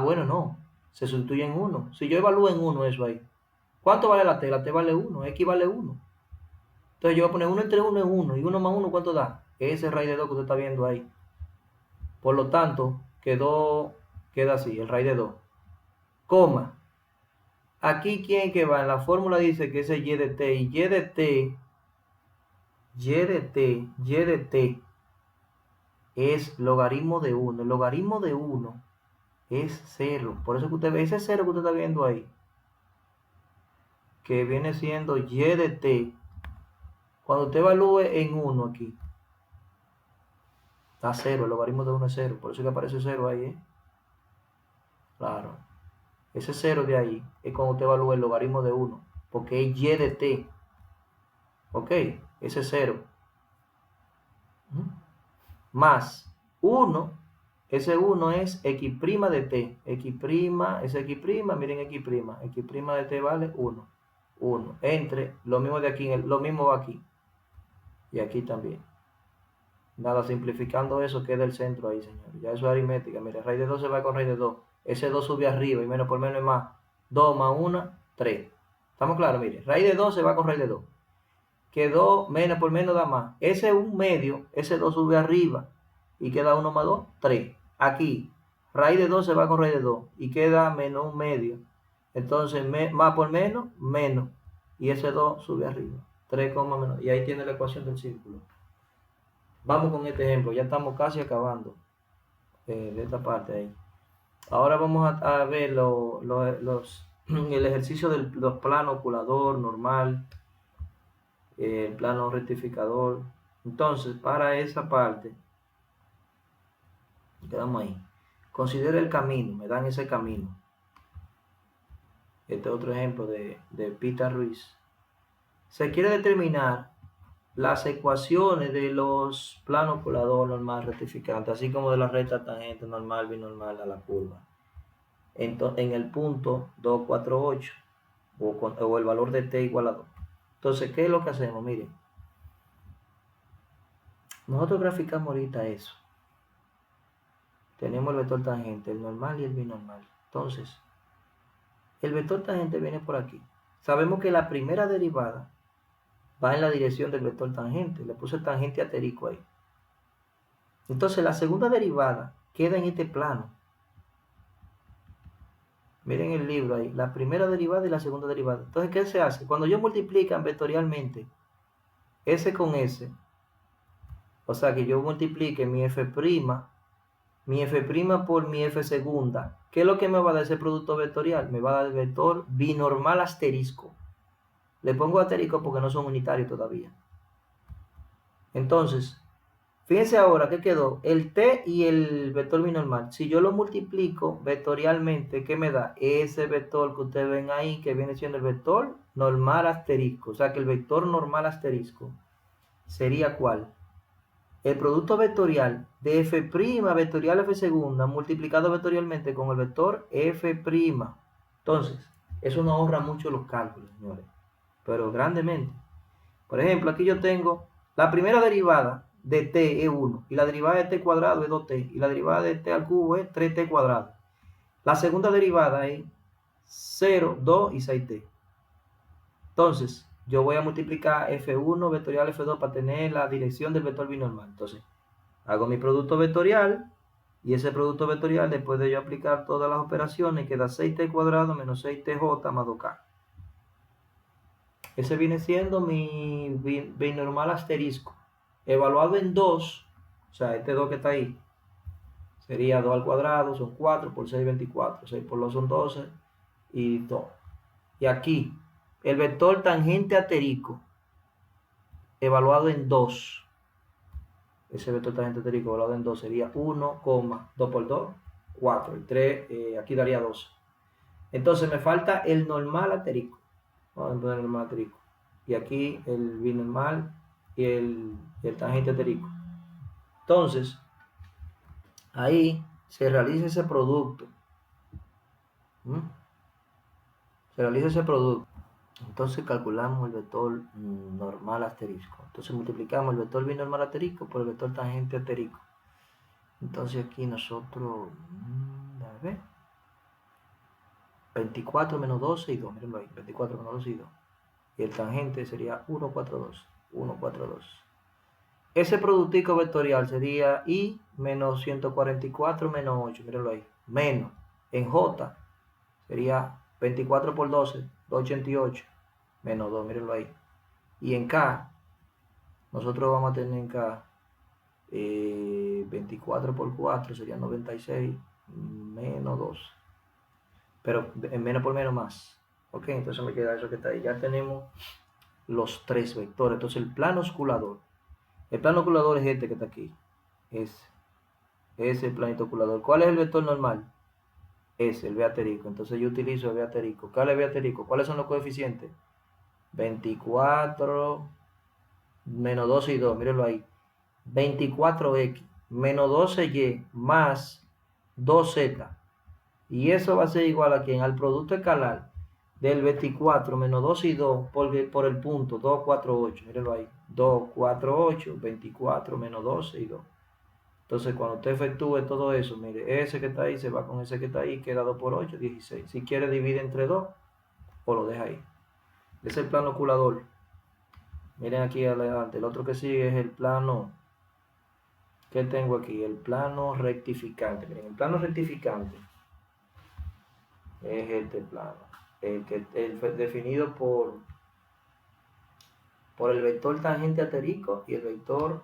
Speaker 1: Bueno, no. Se sustituye en 1. Si yo evalúo en 1 eso ahí. ¿Cuánto vale la t? La t vale 1, x vale 1. Entonces yo voy a poner 1 entre 1 es 1. ¿Y 1 más 1 cuánto da? Ese raíz de 2 que usted está viendo ahí. Por lo tanto, queda así, el raíz de 2. Coma. Aquí, ¿quién que va? En la fórmula dice que ese y de t. Y y de t es logaritmo de 1. El logaritmo de 1 es 0. Por eso que usted ve ese 0 que usted está viendo ahí, que viene siendo y de t. Cuando usted evalúe en 1 aquí, está 0. El logaritmo de 1 es 0. Por eso que aparece 0 ahí, Claro. Ese 0 de ahí es cuando usted evalúa el logaritmo de 1. Porque es y de t. ¿Ok? Ese 0. Más 1. Ese 1 es x' de t. Ese x', miren x'. X' de t vale 1. 1. Entre lo mismo de aquí, lo mismo va aquí. Y aquí también. Nada, simplificando eso queda el centro ahí, señores. Ya eso es aritmética. Mire, raíz de 2 se va con raíz de 2. Ese 2 sube arriba y menos por menos es más. 2 más 1, 3. ¿Estamos claros? Mire, raíz de 2 se va con raíz de 2. Quedó menos por menos da más. Ese 1 medio, ese 2 sube arriba. Y queda 1 más 2, 3. Aquí, raíz de 2 se va con raíz de 2. Y queda menos 1 medio. Entonces, más por menos, menos. Y ese 2 sube arriba. 3, menos. Y ahí tiene la ecuación del círculo. Vamos con este ejemplo. Ya estamos casi acabando de esta parte ahí. Ahora vamos a ver el ejercicio de los planos oculador, normal, el plano rectificador. Entonces, para esa parte, quedamos ahí. Considera el camino, me dan ese camino. Este es otro ejemplo de Pita Ruiz. Se quiere determinar las ecuaciones de los planos oculador, normal, rectificante, así como de la recta tangente, normal, binormal a la curva. En el punto 248 o el valor de t igual a 2. Entonces, ¿qué es lo que hacemos? Miren, nosotros graficamos ahorita eso. Tenemos el vector tangente, el normal y el binormal. Entonces, el vector tangente viene por aquí. Sabemos que la primera derivada va en la dirección del vector tangente. Le puse tangente asterisco ahí. Entonces, la segunda derivada queda en este plano. Miren el libro ahí, la primera derivada y la segunda derivada. Entonces, ¿qué se hace? Cuando ellos multiplican vectorialmente S con S, o sea que yo multiplique mi f' por mi f segunda, ¿qué es lo que me va a dar ese producto vectorial? Me va a dar el vector binormal asterisco. Le pongo asterisco porque no son unitarios todavía. Entonces, fíjense ahora que quedó el t y el vector binormal. Si yo lo multiplico vectorialmente, ¿qué me da? Ese vector que ustedes ven ahí, que viene siendo el vector normal asterisco. O sea que el vector normal asterisco sería ¿cuál? El producto vectorial de f' vectorial f segunda multiplicado vectorialmente con el vector f'. Entonces, eso nos ahorra mucho los cálculos, señores. Pero grandemente. Por ejemplo, aquí yo tengo la primera derivada de t es 1 y la derivada de t cuadrado es 2t y la derivada de t al cubo es 3t cuadrado. La segunda derivada es 0, 2 y 6t. Entonces, yo voy a multiplicar f1 vectorial f2 para tener la dirección del vector binormal. Entonces, hago mi producto vectorial y ese producto vectorial, después de yo aplicar todas las operaciones, queda 6t cuadrado menos 6tj más 2k. Ese viene siendo mi binormal asterisco. Evaluado en 2, o sea, este 2 que está ahí, sería 2 al cuadrado, son 4 por 6, 24. 6 por 2 son 12 y 2. Y aquí, el vector tangente asterisco, evaluado en 2. Ese vector tangente asterisco evaluado en 2 sería 1, 2 por 2, 4. Y 3, aquí daría 12. Entonces me falta el normal asterisco. Vamos a poner el normal aterico. Y aquí el binormal y el tangente aterico. Entonces, ahí se realiza ese producto. Se realiza ese producto. Entonces calculamos el vector normal asterisco. Entonces multiplicamos el vector binormal asterisco por el vector tangente asterisco. Entonces aquí nosotros, a ver, 24 menos 12 y 2, mírenlo ahí, 24 menos 12 y 2. Y el tangente sería 1, 4, 2, 1, 4, 2. Ese productico vectorial sería I menos 144 menos 8, mírenlo ahí, menos, en J sería 24 por 12, 288, menos 2, mírenlo ahí. Y en K, nosotros vamos a tener en K 24 por 4 sería 96 menos 2. Pero en menos por menos más. Ok, entonces me queda eso que está ahí. Ya tenemos los tres vectores. Entonces el plano osculador. El plano osculador es este que está aquí. Es el planito osculador. ¿Cuál es el vector normal? Es el B asterisco. Entonces yo utilizo el B asterisco. ¿Cuál es el B asterisco? ¿Cuáles son los coeficientes? 24 menos 12 y 2. Mírenlo ahí. 24x menos 12y más 2z. Y eso va a ser igual a ¿quién? Al producto escalar del 24 menos 2 y 2 por el punto 248. Mírenlo ahí. 248, 24 menos 12 y 2. Entonces, cuando usted efectúe todo eso, mire, ese que está ahí se va con ese que está ahí, queda 2 por 8, 16. Si quiere, divide entre 2 o lo deja ahí. Ese es el plano oculador. Miren aquí adelante. El otro que sigue es el plano. ¿Qué tengo aquí? El plano rectificante. Miren, el plano rectificante es este plano. El definido por el vector tangente aterico y el vector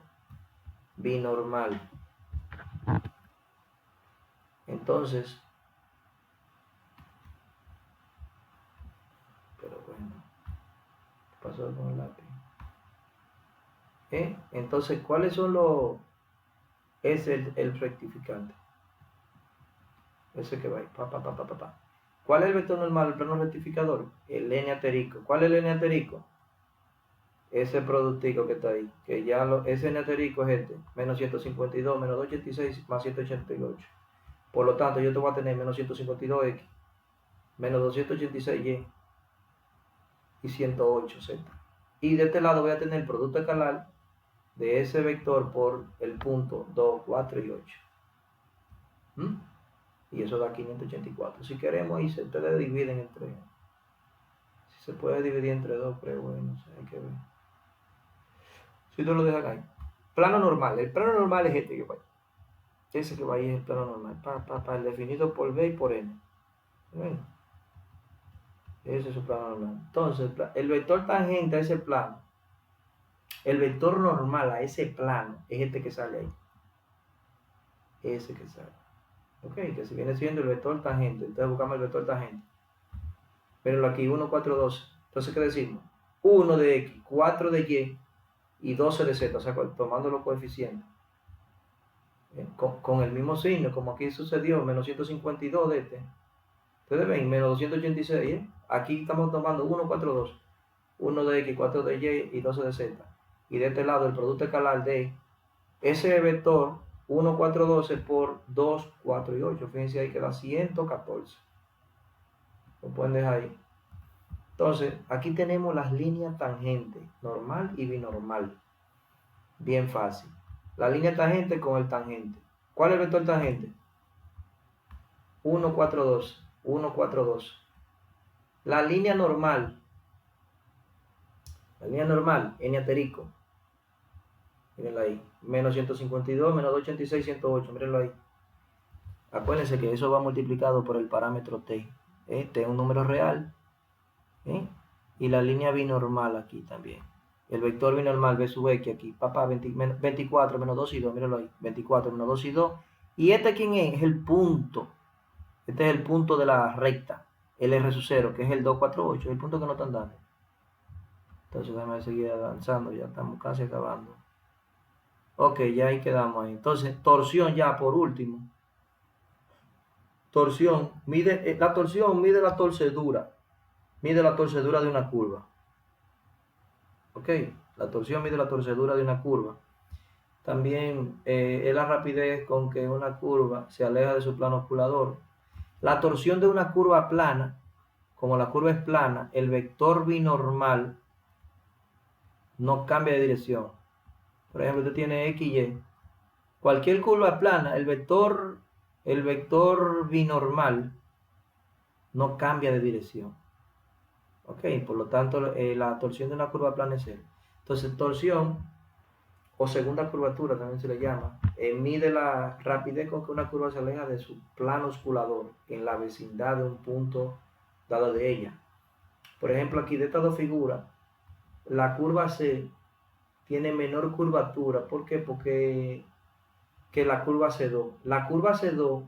Speaker 1: binormal. Entonces, pero bueno, ¿qué pasó con el lápiz? Entonces, ¿cuáles son los? Es el rectificante. Ese que va ahí. ¿Cuál es el vector normal, el plano rectificador? El n aterico. ¿Cuál es el n aterico? Ese productico que está ahí. Que ya ese n aterico es este. Menos 152, menos 286, más 188. Por lo tanto, yo te voy a tener menos 152x, menos 286y y 108z. Y de este lado voy a tener el producto escalar de ese vector por el punto 2, 4 y 8. Y eso da 584. Si queremos, y se ustedes dividen entre. Si se puede dividir entre 2, pero bueno, no sé, hay que ver. Si tú lo dejas ahí. Plano normal. El plano normal es este que va ahí. Ese que va ahí es el plano normal. El definido por B y por N. ¿Ven? Ese es su plano normal. Entonces, el vector tangente a ese plano, el vector normal a ese plano, es este que sale ahí. Ese que sale. Ok, que si viene siendo el vector tangente. Entonces buscamos el vector tangente. Pero aquí 1, 4, 12. Entonces, ¿qué decimos? 1 de X, 4 de Y y 12 de Z. O sea, tomando los coeficientes. Con el mismo signo, como aquí sucedió, menos 152 de este. Ustedes ven, menos 286, Aquí estamos tomando 1, 4, 2. 1 de X, 4 de Y y 12 de Z. Y de este lado el producto escalar de ese vector 1, 4, 12 por 2, 4 y 8. Fíjense ahí que da 114. Lo pueden dejar ahí. Entonces, aquí tenemos las líneas tangentes, normal y binormal. Bien fácil. La línea tangente con el tangente. ¿Cuál es el vector tangente? 1, 4, 2. 1, 4, 2. La línea normal, n aterico. Mírenlo ahí. Menos 152, menos 286, 108. Mírenlo ahí. Acuérdense que eso va multiplicado por el parámetro t. T es un número real. Y la línea binormal aquí también. El vector binormal v sub x aquí. 24 menos 2 y 2. Mírenlo ahí. 24 menos 2 y 2. ¿Y este quién es? Es el punto. Este es el punto de la recta. El R sub 0, que es el 248. El punto que no están dando. Entonces déjame seguir avanzando. Ya estamos casi acabando. Ok, ya ahí quedamos ahí. Entonces, torsión ya por último. Torsión. La torsión mide la torcedura. mide la torcedura de una curva. ¿Ok? La torsión mide la torcedura de una curva. También es la rapidez con que una curva se aleja de su plano osculador. La torsión de una curva plana, como la curva es plana, el vector binormal no cambia de dirección. Por ejemplo, usted tiene X, Y. Cualquier curva plana, el vector binormal no cambia de dirección. Ok, por lo tanto, la torsión de una curva plana es cero. Entonces, torsión o segunda curvatura también se le llama, mide la rapidez con que una curva se aleja de su plano osculador en la vecindad de un punto dado de ella. Por ejemplo, aquí de estas dos figuras, la curva C tiene menor curvatura. ¿Por qué? Porque que la curva C2. La curva C2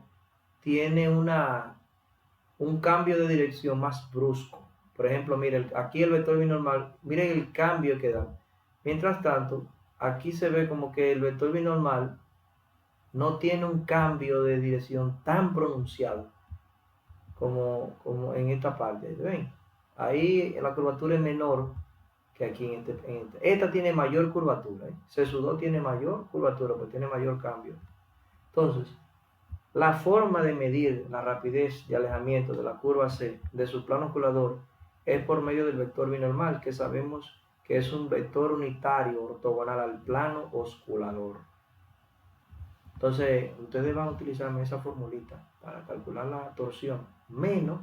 Speaker 1: tiene un cambio de dirección más brusco. Por ejemplo, miren, aquí el vector binormal, miren el cambio que da. Mientras tanto, aquí se ve como que el vector binormal no tiene un cambio de dirección tan pronunciado como en esta parte. ¿Ven? Ahí la curvatura es menor que aquí en este. Esta tiene mayor curvatura. C2 tiene mayor curvatura, pues tiene mayor cambio. Entonces, la forma de medir la rapidez de alejamiento de la curva C de su plano osculador es por medio del vector binormal, que sabemos que es un vector unitario ortogonal al plano osculador. Entonces, ustedes van a utilizar esa formulita para calcular la torsión menos.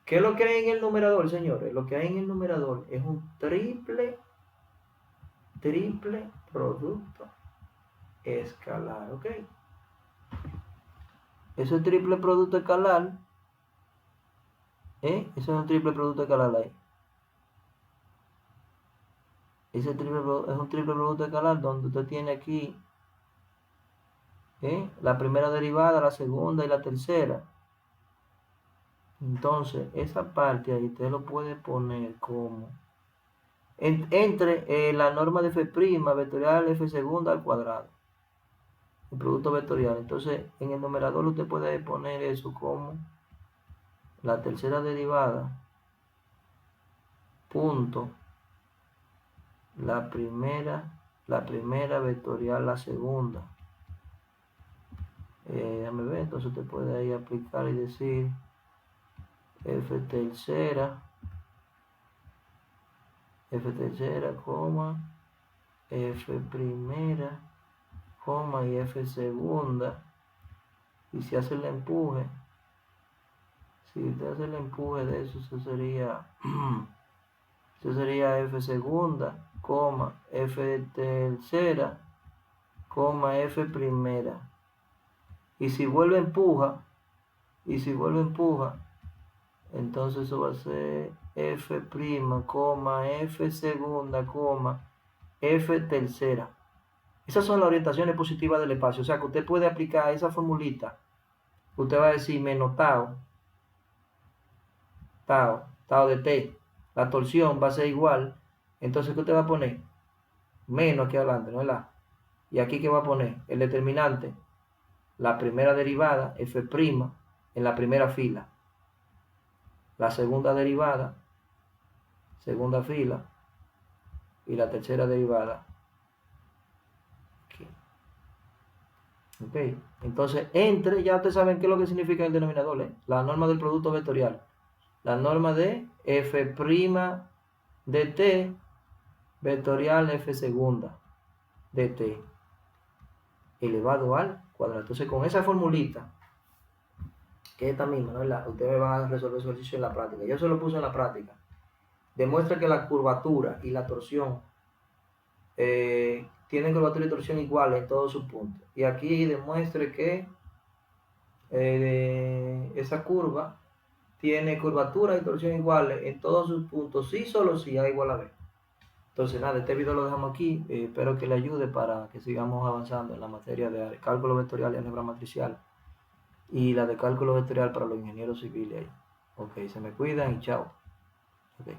Speaker 1: ¿Qué es lo que hay en el numerador, señores? Lo que hay en el numerador es un triple producto escalar, ¿ok? Ese triple producto escalar, ese es un triple producto escalar ahí. Ese triple es un triple producto escalar donde usted tiene aquí la primera derivada, la segunda y la tercera. Entonces, esa parte ahí usted lo puede poner como entre la norma de f' vectorial f segunda al cuadrado. El producto vectorial. Entonces, en el numerador usted puede poner eso como la tercera derivada punto la primera vectorial la segunda. Déjame ver, entonces usted puede ahí aplicar y decir f tercera, coma, f primera, coma y f segunda. Y si hace el empuje, si usted hace el empuje de eso, eso sería f segunda, coma, f tercera, coma, f primera. Y si vuelve empuja, entonces eso va a ser f', coma, f segunda, coma, f tercera. Esas son las orientaciones positivas del espacio. O sea que usted puede aplicar esa formulita. Usted va a decir menos tau de t. La torsión va a ser igual. Entonces, ¿qué usted va a poner? Menos aquí adelante, ¿no es la? Y aquí, ¿qué va a poner? El determinante. La primera derivada, f' en la primera fila. La segunda derivada, segunda fila. Y la tercera derivada. Aquí. Ok. Entonces, entre, ya ustedes saben qué es lo que significa el denominador, ¿eh? La norma del producto vectorial. La norma de f' de t vectorial f segunda de t elevado al cuadrado. Entonces, con esa formulita, que es esta misma, ¿no? Ustedes van a resolver su ejercicio en la práctica. Yo se lo puse en la práctica. Demuestra que la curvatura y la torsión tienen curvatura y torsión iguales en todos sus puntos. Y aquí demuestre que esa curva tiene curvatura y torsión iguales en todos sus puntos, sí, solo si A igual a B. Entonces, nada, este video lo dejamos aquí. Espero que le ayude para que sigamos avanzando en la materia de cálculo vectorial y álgebra matricial y la de cálculo vectorial para los ingenieros civiles. Ok, se me cuidan y chao. Okay.